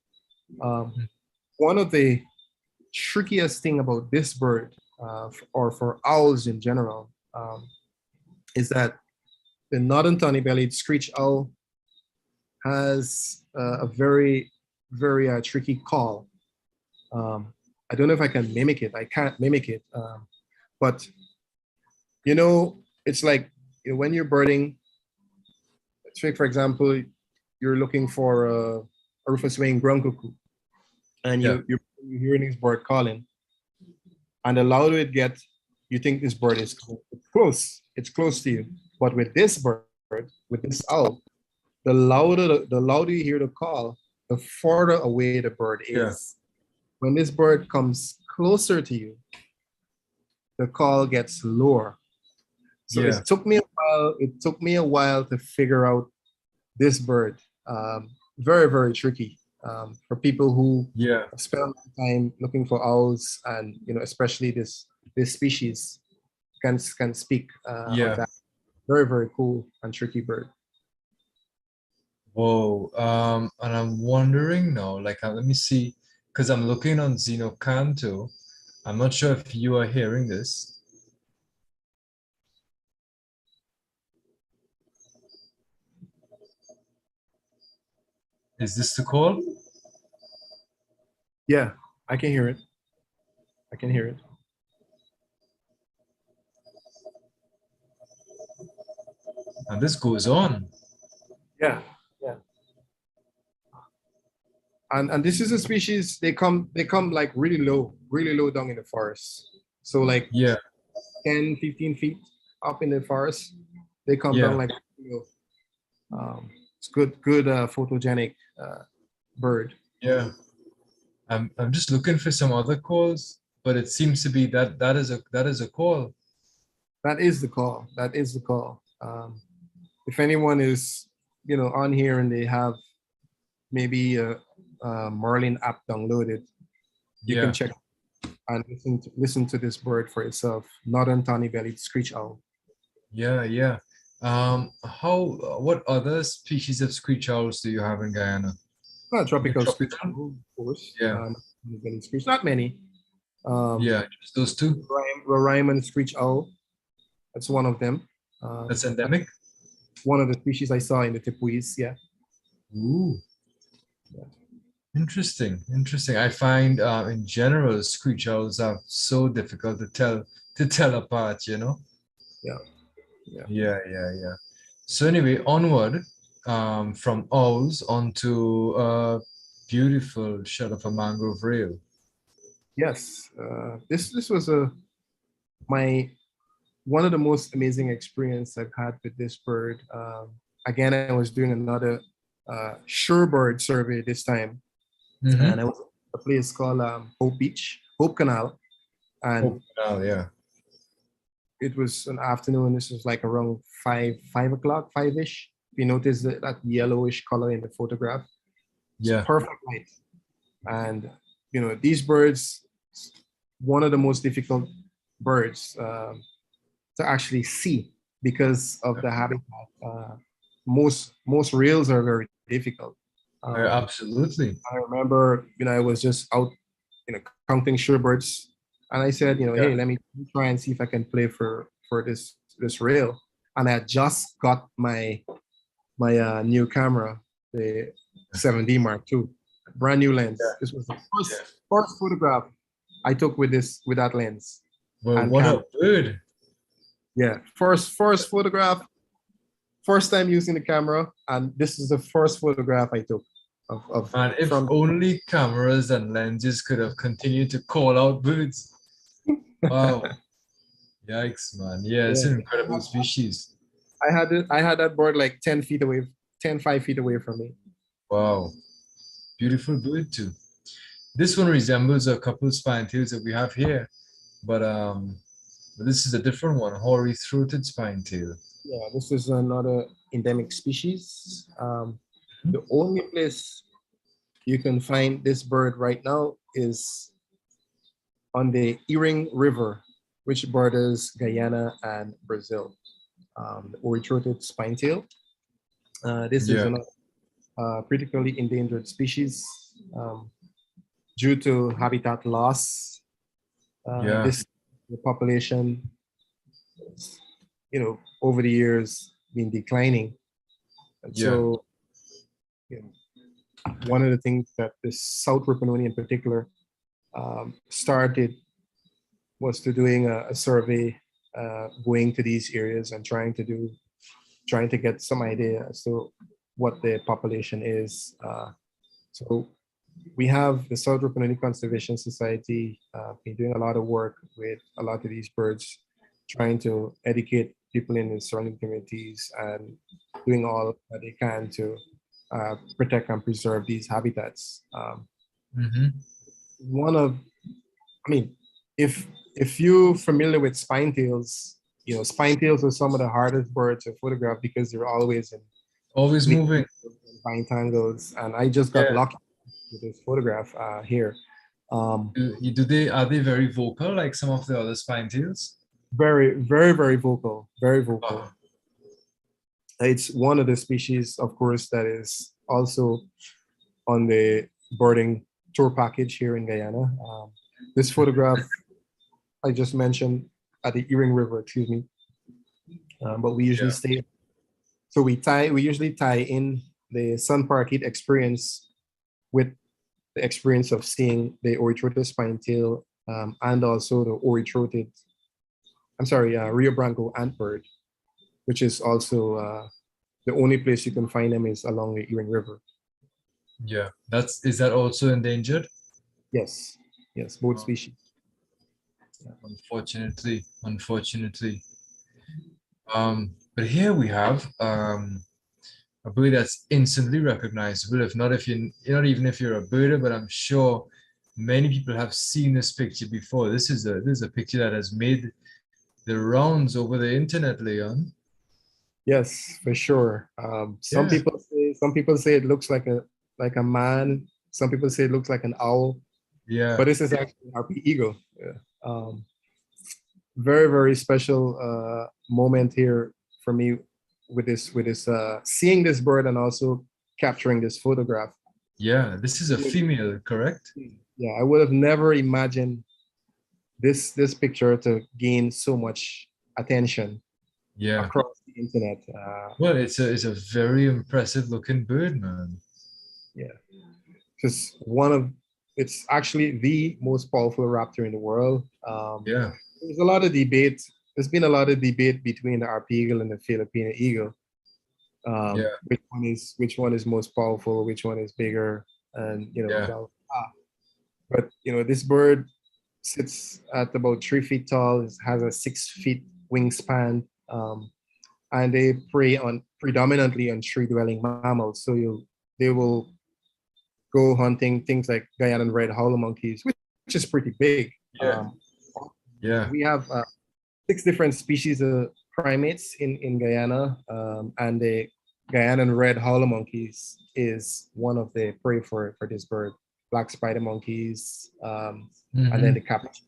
One of the trickiest thing about this bird, or for owls in general, is that the northern tawny-bellied screech owl has a very, very tricky call. I don't know if I can mimic it. I can't mimic it. But you know, it's like, you know, when you're birding, say for example, you're looking for a rufous winged ground cuckoo, and Yeah. you're hearing this bird calling, and the louder it gets, you think this bird is close. It's close to you. But with this bird, with this owl, the louder you hear the call, the farther away the bird Yeah. is. When this bird comes closer to you, the call gets lower. So Yeah. it took me a while. It took me a while to figure out this bird. Very, very tricky for people who Yeah. spend a lot of time looking for owls, and you know, especially this species can speak of Yeah. that. Very, very cool and tricky bird. Whoa. And I'm wondering now, like, let me see, because I'm looking on Xenocanto. I'm not sure if you are hearing this. Is this the call? Yeah, I can hear it. I can hear it. And this goes on. Yeah, yeah. And this is a species, they come like really low down in the forest. So like Yeah. 10, 15 feet up in the forest, they come down Yeah. like, you know, it's good photogenic bird. Yeah. I'm just looking for some other calls, but it seems to be that is a call. That is the call. That is the call. If anyone is, you know, on here and they have maybe a Marlin app downloaded, you can Yeah. check and listen to this bird for itself. Northern tawny-bellied screech owl. Yeah. Yeah. What other species of screech owls do you have in Guyana? Not a The tropical screech tropical? owl, of course. Yeah. Tawny-bellied screech, not many. Um, Yeah. Just those two. Roraima screech owl, that's one of them. That's That's endemic. one of the species I saw in the Tipuis. Yeah. Ooh. Interesting, interesting. I find in general screech owls are so difficult to tell apart, you know? Yeah. Yeah. Yeah, yeah, yeah. So anyway, onward from owls onto a beautiful shot of a mangrove rail. Yes. This was a my one of the most amazing experience I've had with this bird. Again, I was doing another shorebird survey this time, and Mm-hmm. I was at a place called Hope Beach, Hope Canal, and Oh, wow, yeah. it was an afternoon. This was like around 5 o'clock, 5-ish. If you notice that yellowish color in the photograph, it's Yeah. perfect light. And you know, these birds, one of the most difficult birds to actually see because of the habitat. Most reels are very difficult. Um, Absolutely. I remember, you know, I was just out, you know, counting shorebirds, and I said, you know, Yeah. hey, let me try and see if I can play for this reel. And I just got my new camera, the 7D Mark II, brand new lens. Yeah. This was the Yeah. first photograph I took with that lens Well, and what camera. a bird. Yeah, first photograph, first time using the camera, and this is the first photograph I took of And if from. only cameras and lenses could have continued to call out birds. Wow. Yikes, man. Yeah, it's Yeah, an incredible species. I had that bird like 10 feet away, 5 feet away from me. Wow. Beautiful bird too. This one resembles a couple of spine-tails that we have here, but this is a different one, hoary-throated spine-tail. Yeah, this is another endemic species. The only place you can find this bird right now is on the Earring River, which borders Guyana and Brazil. The orythroated spine-tail. This is Yeah, another critically endangered species due to habitat loss. yeah, This the population, you know, over the years been declining, and yeah, so you know, one of the things that the South Rippononi in particular started was to doing a survey, going to these areas and trying to get some idea as to what the population is. So we have the South Rupinoni Conservation Society been doing a lot of work with a lot of these birds, trying to educate people in the surrounding communities and doing all that they can to protect and preserve these habitats. Mm-hmm. One of, I mean, if you're familiar with spinetails, spinetails are some of the hardest birds to photograph because they're always in Always moving. vine tangles. And I just got Yeah. lucky with this photograph here. Are they very vocal like some of the other spinetails? Very, very, very vocal, very vocal. Oh. It's one of the species, of course, that is also on the birding tour package here in Guyana. This photograph I just mentioned at the Earring River, excuse me. But we usually stay. So we usually tie in the sun parakeet experience with the experience of seeing the ori-throated spinetail and also the Rio Branco antbird, which is also the only place you can find them is along the Earring River. Yeah, is that also endangered? Yes, both species. Unfortunately. But here we have a bird that's instantly recognizable. Not even if you're a birder, but I'm sure many people have seen this picture before. This is a picture that has made the rounds over the internet, Leon. Yes, for sure. Some people say it looks like a man. Some people say it looks like an owl. Yeah. But this is actually an RP eagle. Yeah. Very, very special moment here for me with this seeing this bird and also capturing this photograph. Yeah, this is a female, correct? Yeah, I would have never imagined this picture to gain so much attention. Yeah. Across the internet. Well, it's a very impressive looking bird, man. Yeah, it's actually the most powerful raptor in the world. Yeah. There's a lot of debate. There's been a lot of debate between the RP eagle and the Filipino eagle. Which one is most powerful? Which one is bigger? And but this bird sits at about 3 feet tall. It has a 6 feet wingspan, and they prey predominantly on tree-dwelling mammals. So they will go hunting things like Guyana red howler monkeys, which is pretty big. Yeah. We have 6 different species of primates in Guyana, and the Guyana red howler monkeys is one of the prey for this bird. Black spider monkeys, and then the capuchin.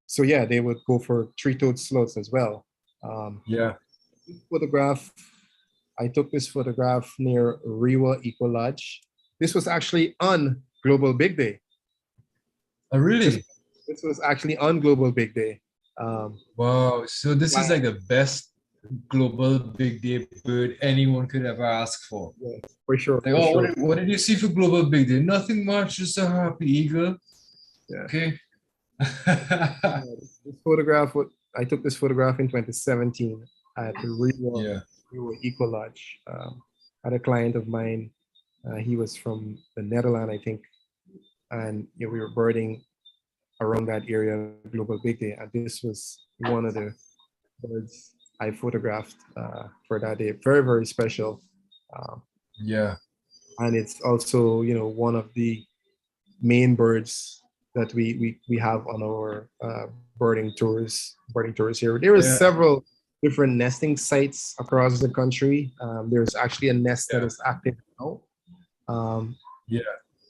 So yeah, they would go for tree-toed sloths as well. I took this photograph near Rewa Eco Lodge. This was actually on Global Big Day. Oh, really? This was actually on Global Big Day. Wow. So this is like the best Global Big Day bird anyone could ever ask for. Yeah, for sure. Like, what did you see for Global Big Day? Nothing much, just a happy eagle. Yeah. Okay. I took this photograph in 2017 at the Rewa Eco Lodge. I had a client of mine. He was from the Netherlands, I think, and we were birding around that area, Global Big Day, and this was one of the birds I photographed for that day. Very, very special. And it's also, one of the main birds that we have on our birding tours here. There are several different nesting sites across the country. There's actually a nest that is active now.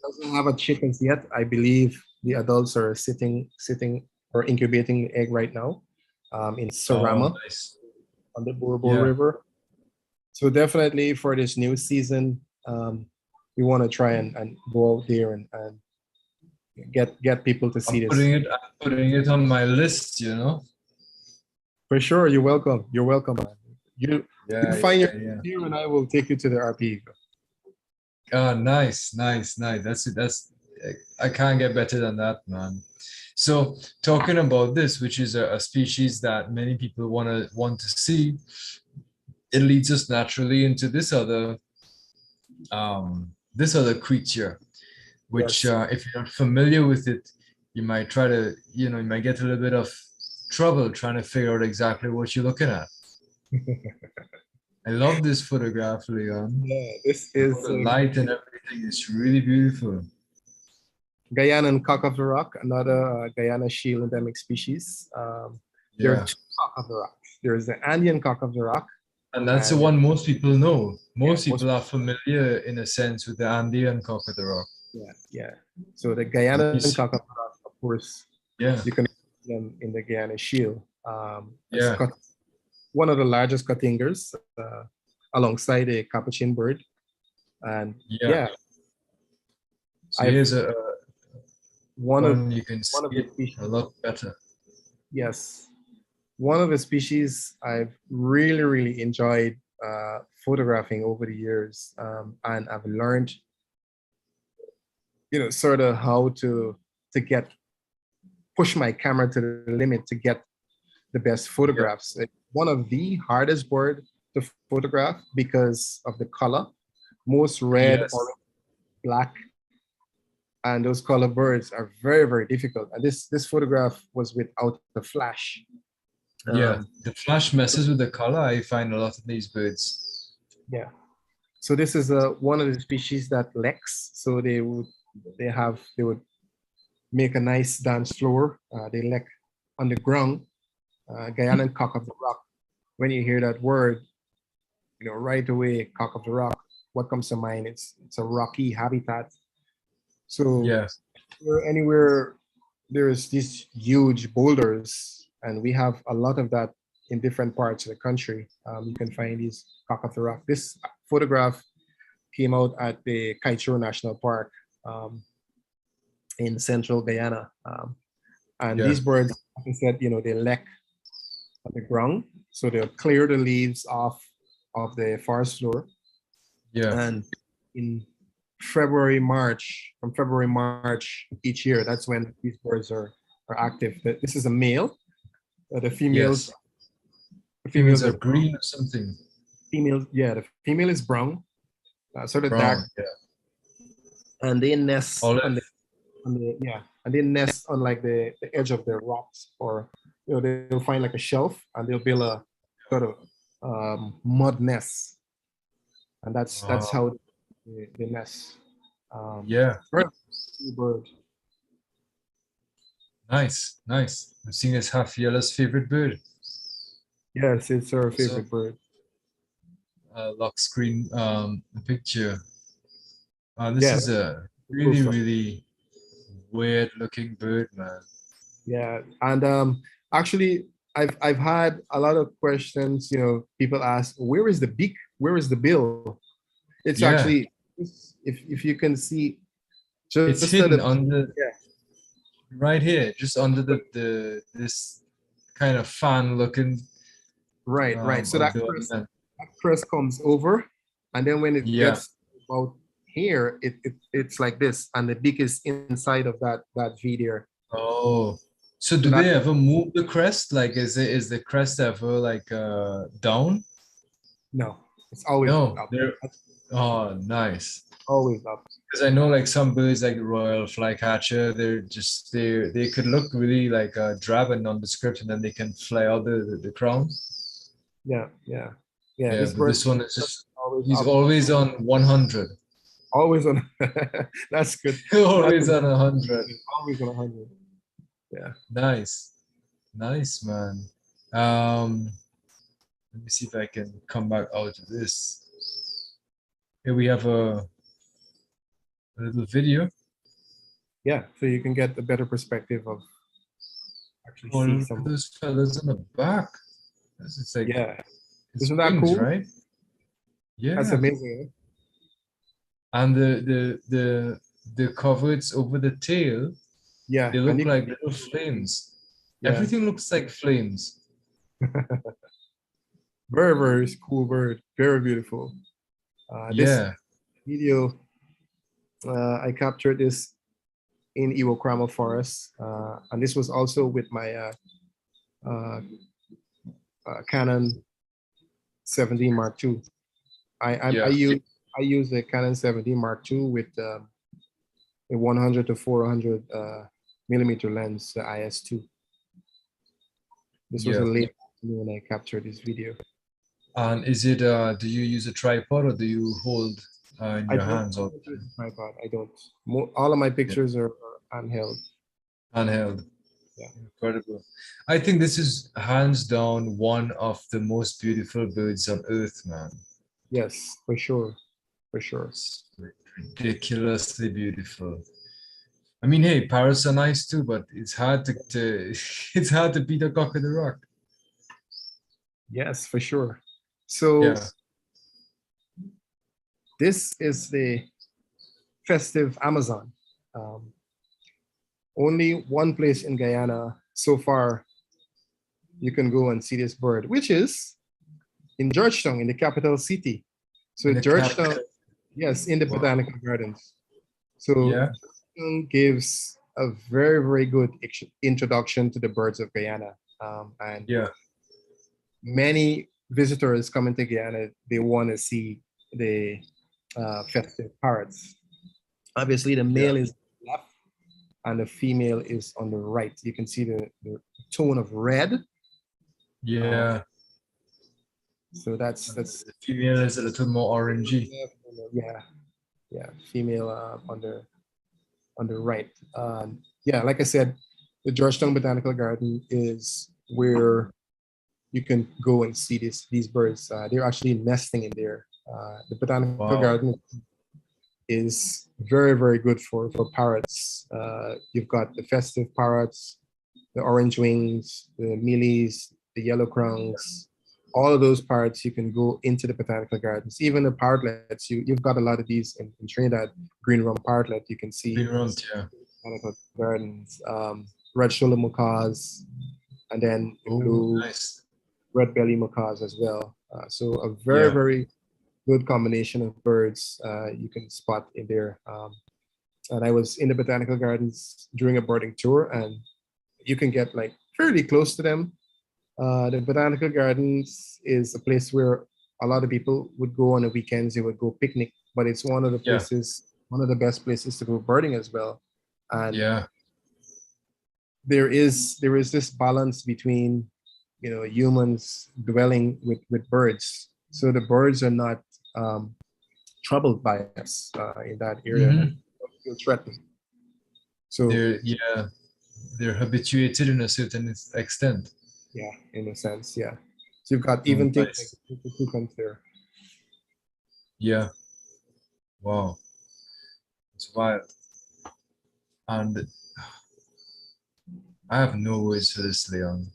Doesn't have a chickens yet. I believe the adults are sitting or incubating the egg right now in Sarama on the Bourbon River. So definitely for this new season, we want to try and go out there and get people to see this. I'm putting it on my list, For sure, you're welcome. You're welcome. You find your here, and I will take you to the RP. Oh, nice. That's I can't get better than that, man. So talking about this, which is a species that many people want to see, it leads us naturally into this other creature, which Yes. if you're not familiar with it, you might try to, you might get a little bit of trouble trying to figure out exactly what you're looking at. I love this photograph, Leon. Yeah, this is The light and everything is really beautiful. Guyana and cock of the rock, another Guyana shield endemic species. There are Yeah. two cock of the rock. There's the Andean cock of the rock. And that's the And one most people know. Most most, people are familiar in a sense with the Andean cock of the rock. yeah. So the Guyana and Yes. cock of the rock, of course, Yeah. you can see them in the Guyana shield. Yeah. One of the largest cuttingers, alongside a capuchin bird. And Yeah. So here's one you can see it a lot better. Yes. One of the species I've really, really enjoyed photographing over the years, and I've learned, sort of how to push my camera to the limit to get the best photographs. It's one of the hardest bird to photograph because of the color. Most red, Yes. orange, black, and those color birds are very, very difficult. And this photograph was without the flash. Yeah, the flash messes with the color. I find a lot of these birds. Yeah. So this is one of the species that leks. So they would make a nice dance floor. They lek on the ground. Guyana cock of the rock. When you hear that word, right away, cock of the rock. What comes to mind? It's a rocky habitat. So Yeah. anywhere there's these huge boulders, and we have a lot of that in different parts of the country. You can find these cock of the rock. This photograph came out at the Kaitro National Park in central Guyana. And these birds, like I said, they lek on the ground. So they'll clear the leaves off of the forest floor. Yeah. And in February, March each year, that's when these birds are active. This is a male. The females, females are green or something. Females, yeah, the female is brown, sort of Brown, dark. And they nest and they nest on like the edge of the rocks, or they'll find like a shelf and they'll build a sort of mud nest, and that's how they nest. Very cool bird. Nice. I'm seeing as half yellow's favorite bird. Yes, it's our favorite bird. Lock screen picture. This is a really weird looking bird, man. Yeah, and actually, I've had a lot of questions. People ask, where is the beak? Where is the bill? It's actually, if you can see, it's hidden under right here, just under this kind of fan looking. Right. So that crest comes over, and then when it gets about here, it's like this, and the beak is inside of that V there. Oh, so do they ever move the crest? Like, is the crest ever like down? No, it's always up. Oh, nice. Always up. Because I know like some birds like the royal flycatcher, they could look really like drab and nondescript, and then they can fly out the crown. Yeah. This one is just he's always on 100. Always on. That's good. Always on 100. Always on 100. Yeah. Nice, man. Let me see if I can come back out of this. Here we have a little video. Yeah, so you can get a better perspective of actually see some. Those fellas in the back. It's like isn't that cool? Right? Yeah, that's amazing. And the coverts over the tail. Yeah, they look like little flames. Everything looks like flames. Very, very cool bird. Very beautiful. This video, I captured this in Iwokrama Forest. And this was also with my Canon 17 Mark II. I use the Canon 17 Mark II with a 100 to 400 millimeter lens, the IS2. This was a late afternoon when I captured this video. And is it, do you use a tripod or do you hold in your hands? I don't use a tripod. I don't. All of my pictures are handheld. Handheld. Yeah. Incredible. I think this is hands down one of the most beautiful birds on earth, man. Yes, for sure. For sure. It's ridiculously beautiful. I mean, hey, parrots are nice too, but it's hard to it's hard to beat a cock in the rock. Yes, for sure. So this is the festive Amazon. Only one place in Guyana so far you can go and see this bird, which is in Georgetown, in the capital city. So Georgetown, yes, in the Botanical Gardens. So Georgetown gives a very, very good introduction to the birds of Guyana. And many visitors coming to Guyana, they want to see the festive parrots. Obviously, the male is left and the female is on the right. You can see the tone of red. So that's the female is a little more orangey. Female on the right. Like I said, the Georgetown Botanical Garden is where you can go and see these birds. They're actually nesting in there. The Botanical Garden is very, very good for parrots. You've got the festive parrots, the orange wings, the mealies, the yellow crowns. All of those parrots, you can go into the Botanical Gardens. Even the parrotlets, you've got a lot of these in Trinidad. Green rump parrotlet, you can see. Green rump, Botanical Gardens. Red shoulder macaws, and then blue red belly macaws as well. So a very, very good combination of birds you can spot in there. And I was in the Botanical Gardens during a birding tour, and you can get like fairly close to them. The Botanical Gardens is a place where a lot of people would go on the weekends. They would go picnic, but it's one of the places, one of the best places to go birding as well. And there is this balance between, humans dwelling with birds. So the birds are not troubled by us in that area. And don't feel threatened. So they're habituated in a certain extent. Yeah, in a sense, yeah. So you've got even things like the toucans there. Yeah. Wow. It's wild. And I have no words for this, Leon.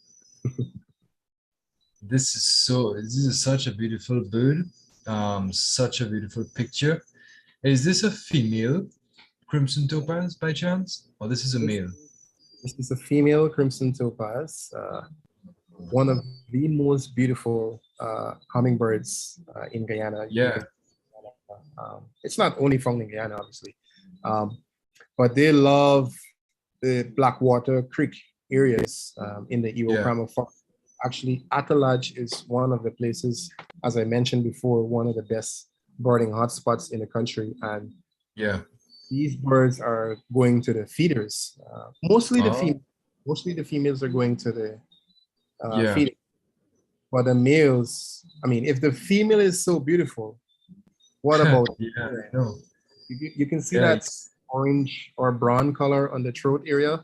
This is such a beautiful bird. Such a beautiful picture. Is this a female crimson topaz by chance? Or this is a male? This is a female crimson topaz. One of the most beautiful hummingbirds in Guyana. It's not only found in Guyana, obviously, but they love the Blackwater Creek areas in the Iwokrama Forest. Actually, Atalaj is one of the places, as I mentioned before, one of the best birding hotspots in the country. And these birds are going to the feeders. Mostly the females are going to the feeding. But the males, I mean, if the female is so beautiful, what about you can see that orange or brown color on the throat area.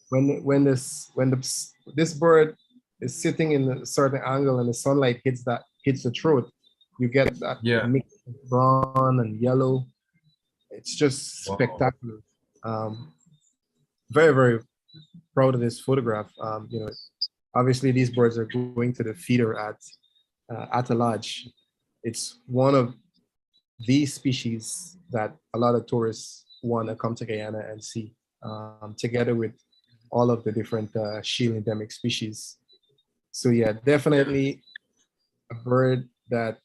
When this bird is sitting in a certain angle and the sunlight hits the throat, you get that mix of brown and yellow. It's just spectacular. Very, very proud of this photograph. Obviously these birds are going to the feeder at Atalaj. It's one of these species that a lot of tourists want to come to Guyana and see, together with all of the different shield endemic species. So yeah, definitely a bird that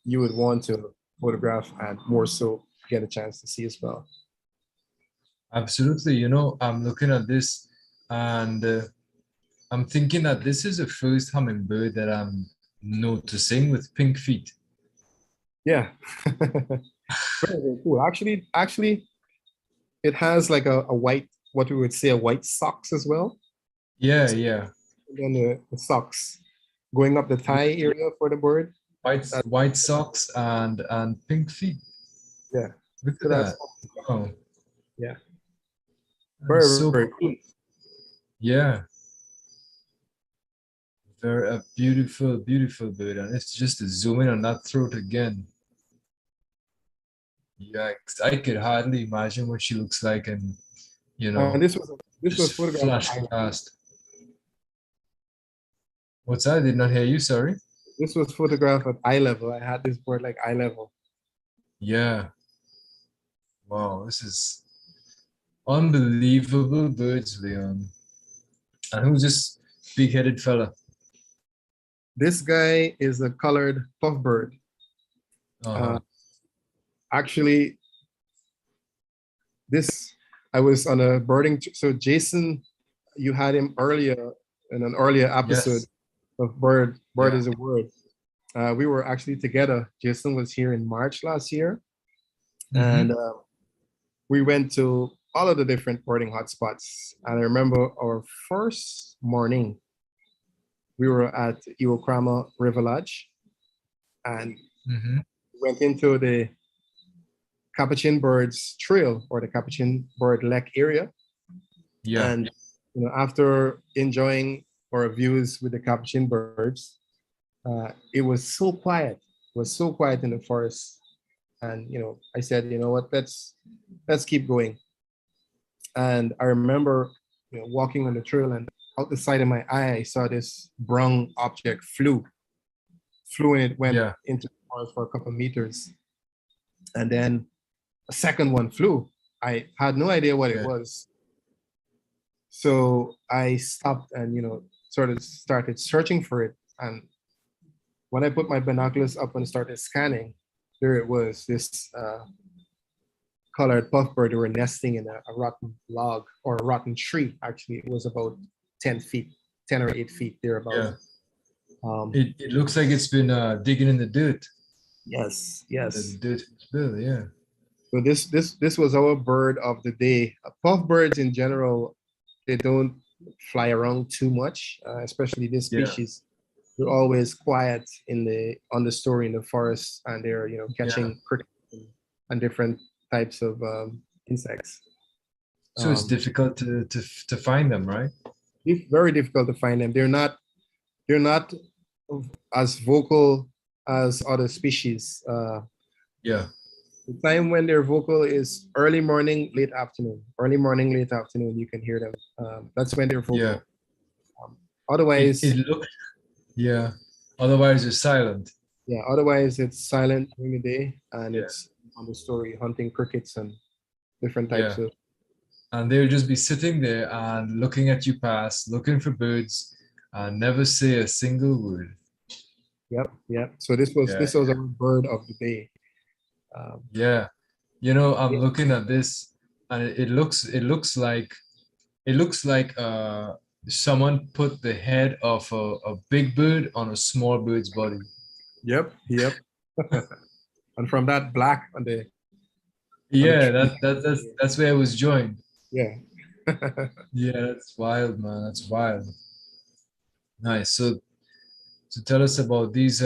you would want to photograph and more so get a chance to see as well. Absolutely. I'm looking at this and I'm thinking that this is the first hummingbird that I'm noticing with pink feet. Yeah. Very, very cool. Actually, it has like a white, what we would say a white socks as well. Yeah, yeah. And then the socks going up the thigh area for the bird. That, White socks and pink feet. yeah. Look So at that's, that. Oh, yeah. that is Very, so very cool. cool. Yeah. Very a beautiful, beautiful bird. And it's just to zoom in on that throat again. Yikes. I could hardly imagine what she looks like and And this was just photographed at flash eye level. past. What's that? I did not hear you, sorry. This was photographed at eye level. I had this bird like eye level. Yeah. Wow, this is unbelievable birds, Leon. And who's this big-headed fella? This guy is a colored puffbird. Uh-huh. Actually, this I was on a birding. So Jason, you had him earlier in an earlier episode Yes. of Bird Yeah. is a Word. We were actually together. Jason was here in March last year, and Mm-hmm. we went to all of the different birding hotspots. And I remember our first morning, we were at Iwokrama River Lodge, and Mm-hmm. went into the Capuchin Birds Trail or the Capuchin Bird Lek area. Yeah. And after enjoying our views with the Capuchin birds, it was so quiet. It was so quiet in the forest. And I said, you know what, let's keep going. And I remember walking on the trail, and out the side of my eye, I saw this brown object flew and it went Yeah. into the forest for a couple of meters. And then a second one flew. I had no idea what it Yeah. was. So I stopped and sort of started searching for it. And when I put my binoculars up and started scanning, there it was, this colored puffbird. They were nesting in a rotten log or a rotten tree. Actually, it was about 10 feet, 10 or 8 feet thereabout. Yeah. Um, It looks like it's been digging in the dirt. yes, The yes. dirt bill, yeah. So this was our bird of the day. Puffbirds in general, they don't fly around too much, especially this Yeah. species. They're always quiet on the story in the forest, and they're Yeah. catching crickets and different types of insects. So it's Um, difficult to find them, right? it's very difficult to find them. They're not as vocal as other species. Yeah. The time when they're vocal is early morning, late afternoon. Early morning, late afternoon, you can hear them. That's when they're Yeah. vocal. Um, It otherwise, looked, yeah. Otherwise it's silent. yeah, otherwise it's silent during the day, and Yeah. it's on the story hunting crickets and different types Yeah. of. And they'll just be sitting there and looking at you pass, looking for birds, and never say a single word. Yep, yep. So this was Yeah. our bird of the day. Um, Yeah. I'm looking at this and it looks like someone put the head of a big bird on a small bird's body. yep, yep. And from that black on the Yeah, tree. that's where it was joined. Yeah. Yeah, that's wild, man. That's wild. Nice. So tell us about these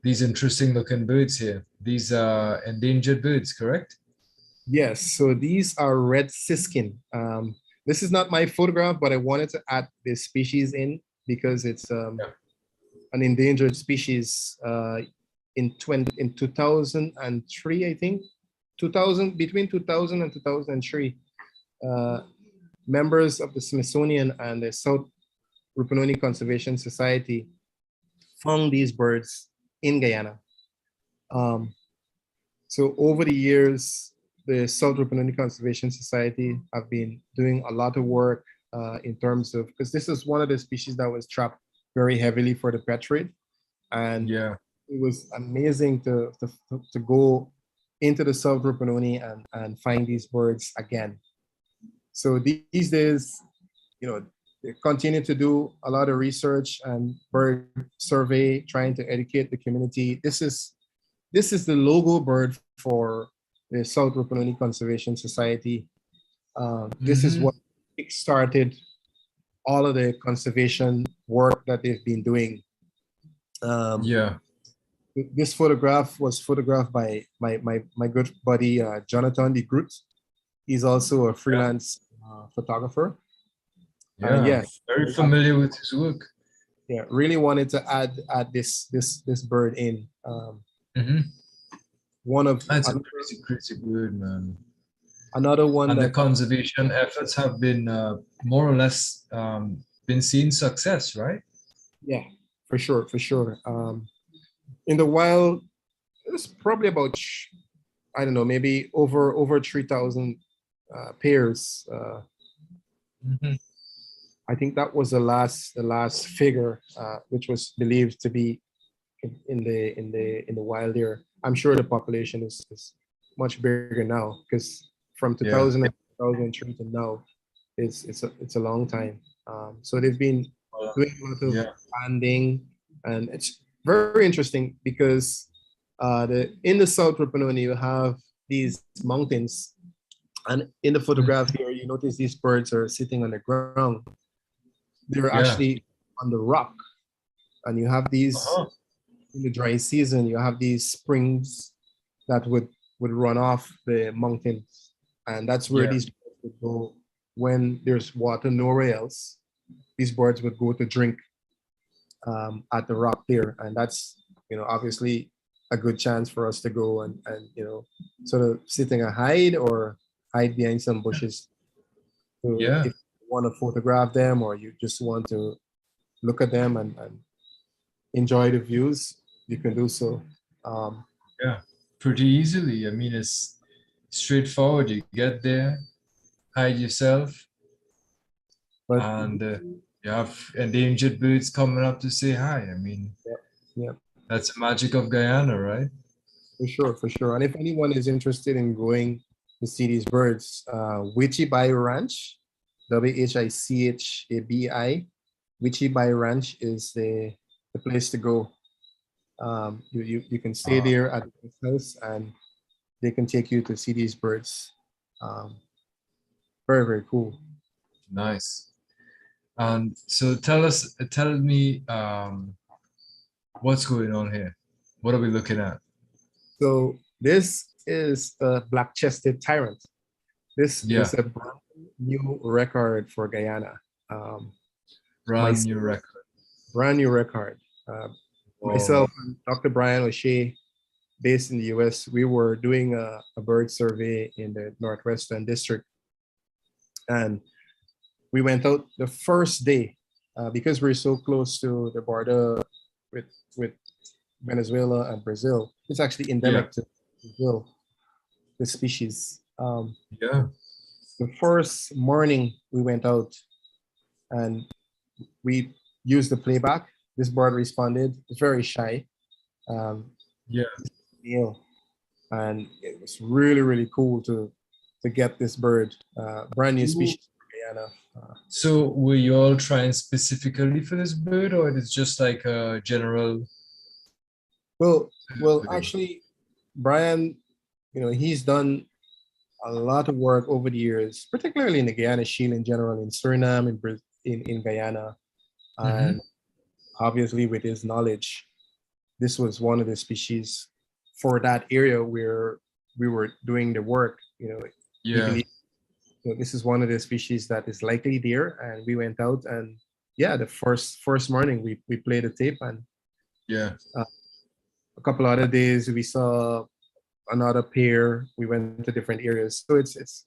these interesting looking birds here. These are endangered birds, correct? Yes, so these are red siskin. This is not my photograph, but I wanted to add this species in because it's Yeah. an endangered species in 2003, I think. 2000, between 2000 and 2003, uh, members of the Smithsonian and the South Rupununi Conservation Society found these birds in Guyana. Um, So over the years, the South Rupununi Conservation Society have been doing a lot of work in terms of, because this is one of the species that was trapped very heavily for the pet trade. And Yeah. it was amazing to go. into the South Rupununi and find these birds again. So these days, you know, they continue to do a lot of research and bird survey, trying to educate the community. This is the logo bird for the South Rupununi Conservation Society. This is what started all of the conservation work that they've been doing. Yeah. This photograph was photographed by my good buddy Jonathan de Groot. He's also a freelance photographer. Yeah, Yes, very familiar with his work. Yeah, really wanted to add this bird in. One of That's a crazy bird, man. Another one and that the conservation efforts have been more or less been seen success, right? Yeah, for sure. In the wild, it's probably about I don't know, maybe over 3,000 pairs. I think that was the last figure, which was believed to be in the wild there. I'm sure the population is much bigger now, because from 2000 and 2003 to now, it's a long time. So they've been doing a lot of landing, and it's very interesting because in the South Rupununi you have these mountains, and in the photograph here you notice these birds are sitting on the ground. They're actually on the rock, and you have these in the dry season. You have these springs that would run off the mountains, and that's where these birds would go when there's water nowhere else. These birds would go to drink at the rock there, and that's obviously a good chance for us to go and sort of sitting a hide behind some bushes. So if you want to photograph them, or you just want to look at them and enjoy the views, you can do so. Pretty easily. I mean, it's straightforward. You get there, hide yourself, and you have endangered birds coming up to say hi. I mean, that's the magic of Guyana, right? For sure. And if anyone is interested in going to see these birds, Wichibai Ranch, Wichabi, Wichibai Ranch is the place to go. You can stay there at the house, and they can take you to see these birds. Very, very cool. Nice. And so tell me what's going on here. What are we looking at? So this is a black-chested tyrant. This is a brand new record for Guyana. Brand new record. Myself and Dr. Brian O'Shea, based in the US, we were doing a bird survey in the Northwestern District. And we went out the first day because we're so close to the border with Venezuela and Brazil. It's actually endemic to Brazil, the species. The first morning we went out and we used the playback. This bird responded. It's very shy. And it was really, really cool to get this bird, brand new species for Guyana. So were you all trying specifically for this bird, or it's just like a general? Well, actually, Brian, he's done a lot of work over the years, particularly in the Guyana Shield in general, in Suriname, in Guyana. And obviously with his knowledge, this was one of the species for that area where we were doing the work. This is one of the species that is likely there, and we went out, and the first morning we played the tape, and a couple other days we saw another pair. We went to different areas, so it's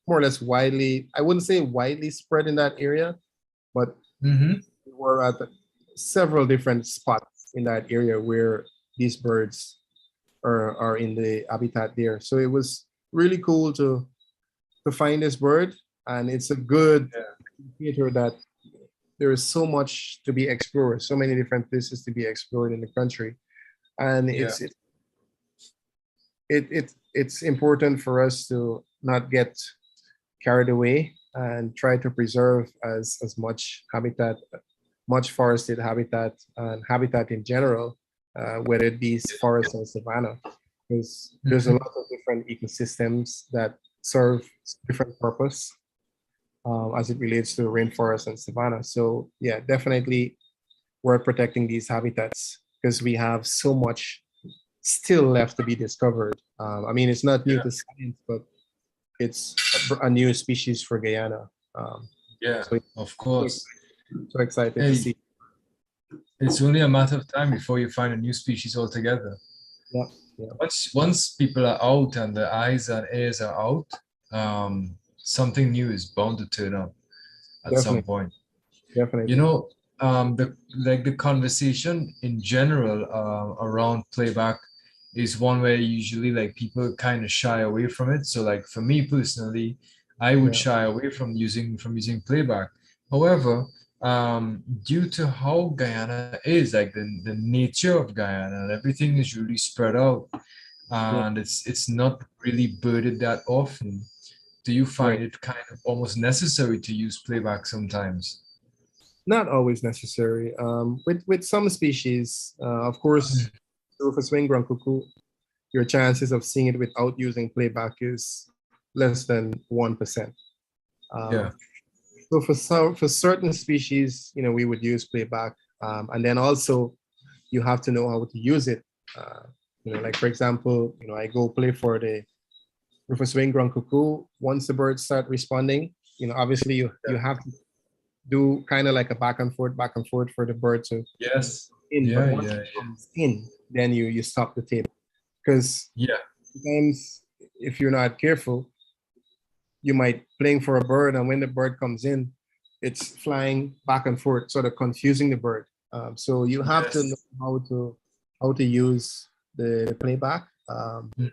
more or less widely, I wouldn't say widely spread in that area, but we were at several different spots in that area where these birds are in the habitat there. So it was really cool to find this bird, and it's a good indicator that there is so much to be explored, so many different places to be explored in the country, and it it's important for us to not get carried away and try to preserve as much habitat, much forested habitat and habitat in general, whether it be forest or savanna, because there's a Mhm. lot of different ecosystems that serve different purpose as it relates to rainforest and savanna. So yeah, definitely worth protecting these habitats because we have so much still left to be discovered. I mean, it's not new Yeah, to science, but it's a new species for Guyana. Um, yeah, so, of so course. so excited to Hey, see. it's only a matter of time before you find a new species altogether. Yeah, yeah, Once people are out and the eyes and ears are out, something new is bound to turn up at some definitely, point. You definitely. know, the conversation in general around playback is one where usually like people kind of shy away from it. So like for me personally, I would Yeah, shy away from using playback. However, due to how Guyana is, like the nature of Guyana and everything is really spread out, yeah, and it's not really birded that often. Do you right. find it kind of almost necessary to use playback sometimes? Not always necessary. With some species, of course, Rufous wing ground cuckoo, your chances of seeing it without using playback is less than 1%. Yeah. Um, so for certain species, we would use playback, and then also you have to know how to use it. Like for example, I go play for the Rufous wing ground cuckoo. Once the birds start responding, obviously you have to do kind of like a back and forth for the bird to Yes. in. But Yeah, once yeah, it comes in, then you stop the tape because yeah. sometimes if you're not careful, you might playing for a bird, and when the bird comes in, it's flying back and forth, sort of confusing the bird. So you have to know Yes. how to use the playback. Mhm.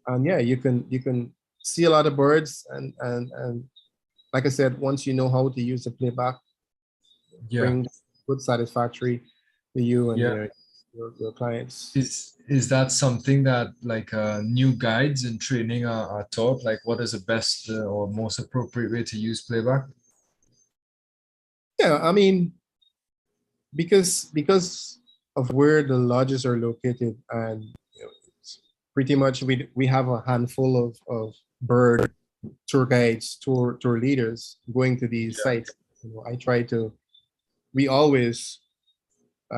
And yeah, you can see a lot of birds, and like I said, once you know how to use the playback, Yeah, bring good satisfactory to you and yeah. your clients. Is that something that like new guides in training are taught? Like, what is the best or most appropriate way to use playback? Yeah, I mean, because of where the lodges are located, and pretty much we have a handful of bird tour guides, tour leaders going to these Yeah. sites. I try to we always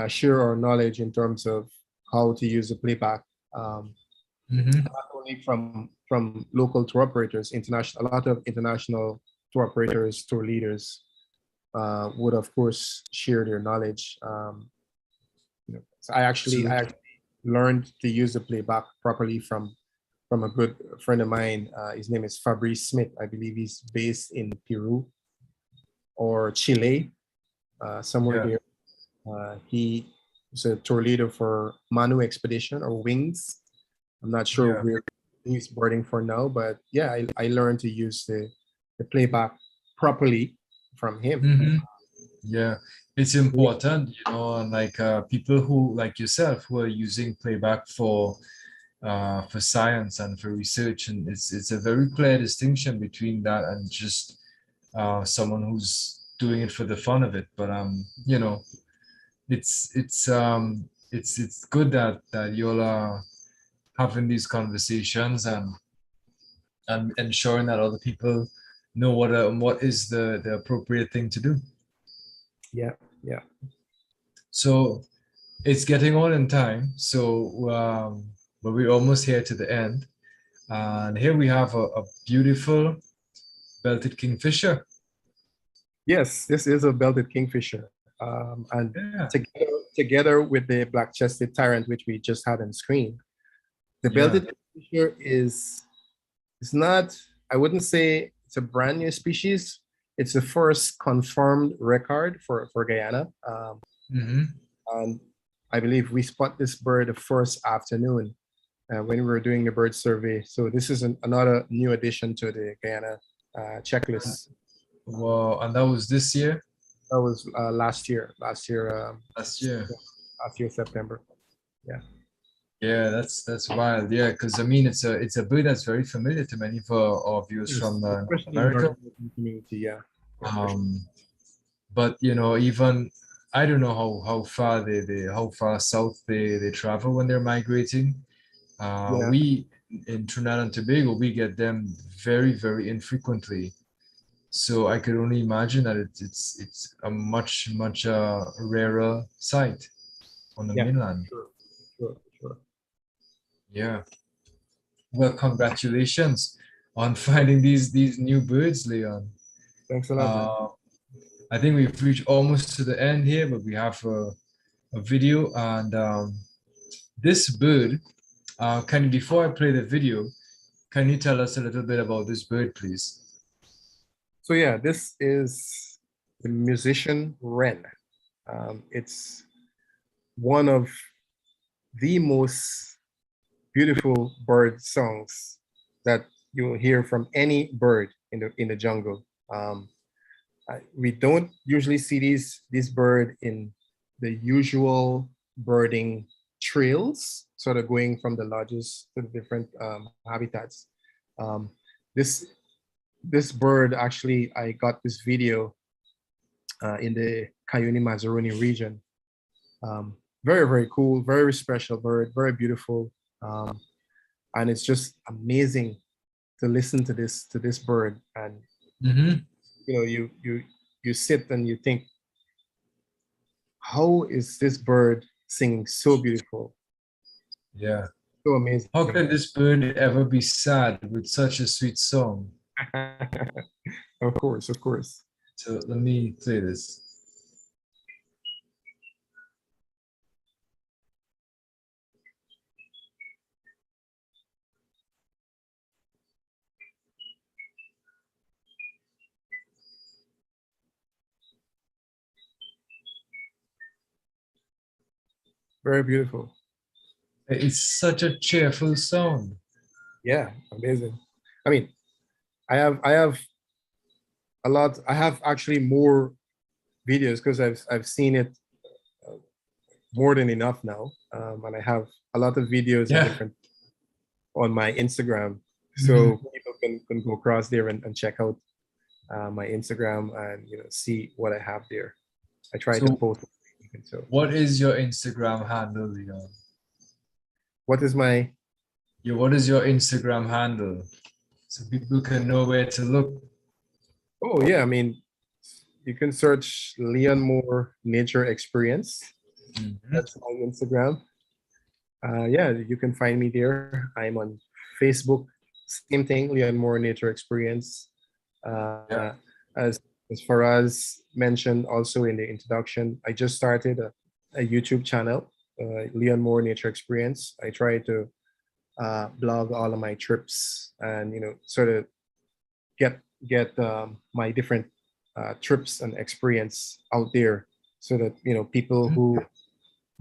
share our knowledge in terms of how to use the playback, Hmm. not only from local tour operators, international, a lot of international tour operators, tour leaders would of course share their knowledge. So I actually Absolutely. learned to use the playback properly from a good friend of mine. His name is Fabrice Smith. I believe he's based in Peru or Chile, somewhere Yeah. there. He was a tour leader for Manu Expedition or Wings. I'm not sure Yeah. where he's boarding for now, but yeah, I learned to use the playback properly from him. Hmm. Yeah. It's Yeah, important, and like people who like yourself who are using playback for science and for research, and it's a very clear distinction between that and just someone who's doing it for the fun of it. But it's good that you'll having these conversations and ensuring that other people know what is the appropriate thing to do. yeah, yeah. So it's getting on in time. So but we're almost here to the end. And here we have a beautiful belted kingfisher. Yes, this is a belted kingfisher. And Yeah, together with the black-chested tyrant, which we just had on screen, the yeah, belted kingfisher is not, I wouldn't say it's a brand new species. It's the first confirmed record for Guyana. hmm, And I believe we spot this bird the first afternoon when we were doing the bird survey. So this is another new addition to the Guyana checklist. wow. And that was this year, That was last year, last year. last year September. Yeah. Yeah, that's wild. Yeah, because I mean it's a bird that's very familiar to many of our viewers Yes, from North especially in North America. American community. Yeah, yeah, for sure. Um, but you know, even I don't know how far they how far south they travel when they're migrating. Yeah, We in Trinidad and Tobago we get them very infrequently. So I could only imagine that it's a much rarer sight on the yeah, mainland. sure, sure, sure. Yeah. Well, congratulations on finding these new birds, Leon. Thanks a lot, man. Uh, I think we've reached almost to the end here, but we have a video and this bird. Can you, before I play the video, can you tell us a little bit about this bird, please? So yeah, this is the musician wren. It's one of the most beautiful bird songs that you'll hear from any bird in the jungle. We don't usually see this bird in the usual birding trails, sort of going from the lodges to the different habitats. Um, this this bird actually, I got this video in the Cayuni Mazaruni region. Um, very cool, very special bird, very beautiful, and it's just amazing to listen to this bird. And Mm-hmm. you know, you sit and you think, how is this bird singing so beautiful, Yeah. so amazing? How can this bird ever be sad with such a sweet song? Of course, of course. So let me play this. Very beautiful. It's such a cheerful song. Yeah, amazing. I mean, I have a lot. I have actually more videos because I've seen it more than enough now, and I have a lot of videos in Yeah. different on my Instagram, Mhm. so people can go across there and check out my Instagram and see what I have there. I try to So post. So what is your Instagram handle, Leon? what is my What is your Instagram handle? So people can know where to look. oh yeah, I mean, you can search Leon Moore Nature Experience. Mhm. That's my Instagram. Yeah, you can find me there. I'm on Facebook, same thing, Leon Moore Nature Experience. Uh, Yeah. as as far as mentioned also in the introduction, I just started a YouTube channel, Leon Moore Nature Experience. I try to blog all of my trips and sort of get my different trips and experience out there, so that people Mhm. who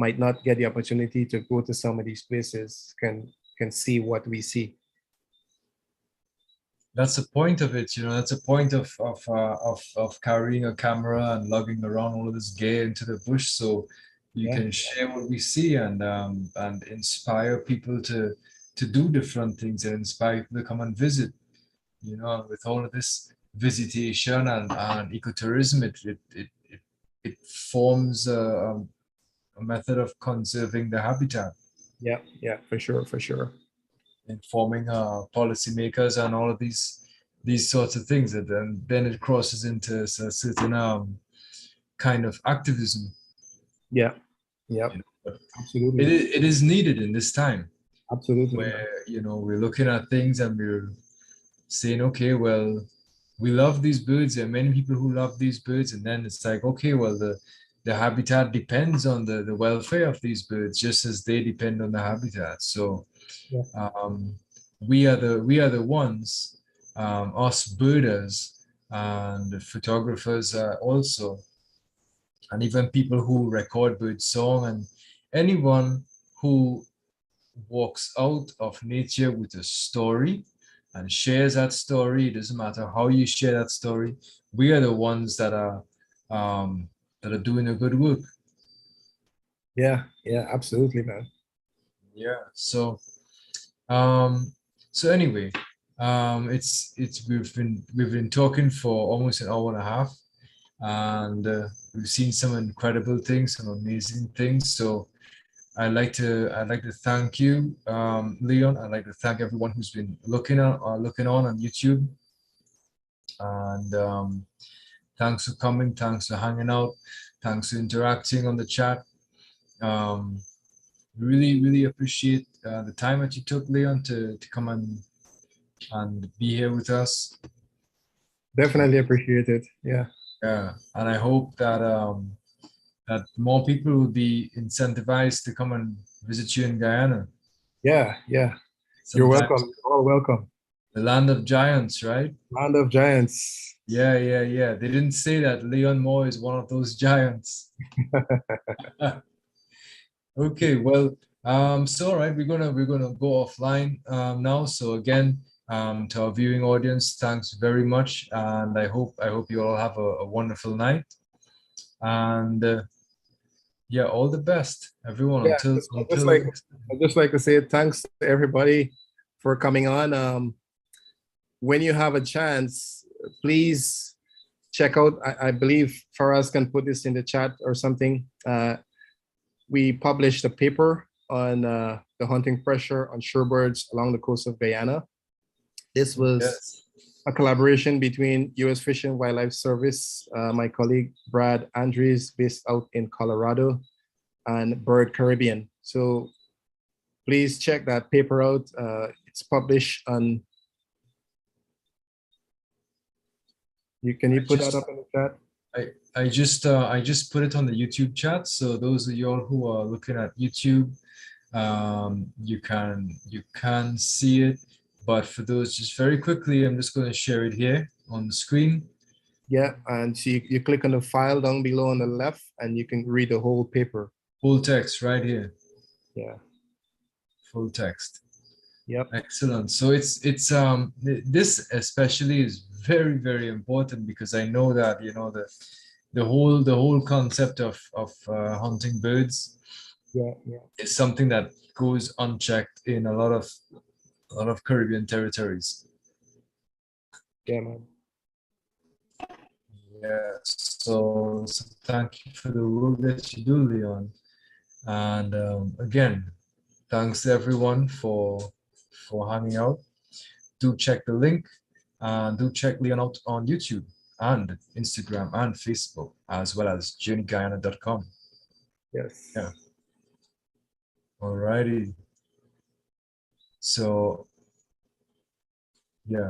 might not get the opportunity to go to some of these places can see what we see. That's the point of it, you know. That's the point of carrying a camera and lugging around all of this gear into the bush, so you Yeah, can share what we see and inspire people to do different things and inspire people to come and visit. You know, with all of this visitation and ecotourism, it forms a method of conserving the habitat, yeah, yeah, for sure, for sure. informing policymakers and all of these sorts of things. And then it crosses into a certain kind of activism. Yeah, yeah, You know, but absolutely, it is needed in this time absolutely, man. where we're looking at things and we're saying, okay, well, we love these birds. There are many people who love these birds, and then it's like, okay, well, the habitat depends on the welfare of these birds, just as they depend on the habitat. So Yeah, um, we are the ones, us birders and the photographers also, and even people who record bird song and anyone who walks out of nature with a story and shares that story. It doesn't matter how you share that story. We are the ones um, that are doing a good work. yeah, yeah, absolutely, man. Yeah. Um, so anyway, we've been talking for almost an hour and a half, and we've seen some incredible things, some amazing things. So I'd like to thank you, Leon. I'd like to thank everyone who's been looking on YouTube, and thanks for coming, thanks for hanging out, thanks for interacting on the chat. Um, really appreciate the time that you took, Leon, to come and be here with us. Definitely appreciate it. Yeah. Yeah, and I hope that more people will be incentivized to come and visit you in Guyana. Yeah. Yeah. You're Sometimes welcome. You're all welcome. the land of giants, right? Land of giants. Yeah. They didn't say that Leon Moore is one of those giants. Okay, well, so all right, we're gonna go offline now. So again, to our viewing audience, thanks very much, and I hope you all have a wonderful night, and yeah, all the best, everyone. Yeah. Until the next I time. just like to say thanks to everybody for coming on. When you have a chance, please check out. I believe Faraz can put this in the chat or something. We published a paper on the hunting pressure on shorebirds along the coast of Guyana. This was Yes. a collaboration between U.S. Fish and Wildlife Service, my colleague Brad Andrews, based out in Colorado, and Bird Caribbean. So please check that paper out. It's published on. Can you put that up in the chat? I just put it on the YouTube chat. So those of y'all who are looking at YouTube, you can see it. But for those, just very quickly, I'm just going to share it here on the screen. Yeah, and so you click on the file down below on the left, and you can read the whole paper. Full text right here. Yeah. Full text. Yep. Excellent. So this especially is very important, because I know that the whole concept of hunting birds Yeah. is something that goes unchecked in a lot of Caribbean territories. Yeah, man. Yeah. So thank you for the work that you do, Leon. And again, thanks everyone for hanging out. Do check the link, and do check Leon out on YouTube and Instagram and Facebook, as well as journeyguyana.com. Yes. Yeah. Alrighty. So yeah.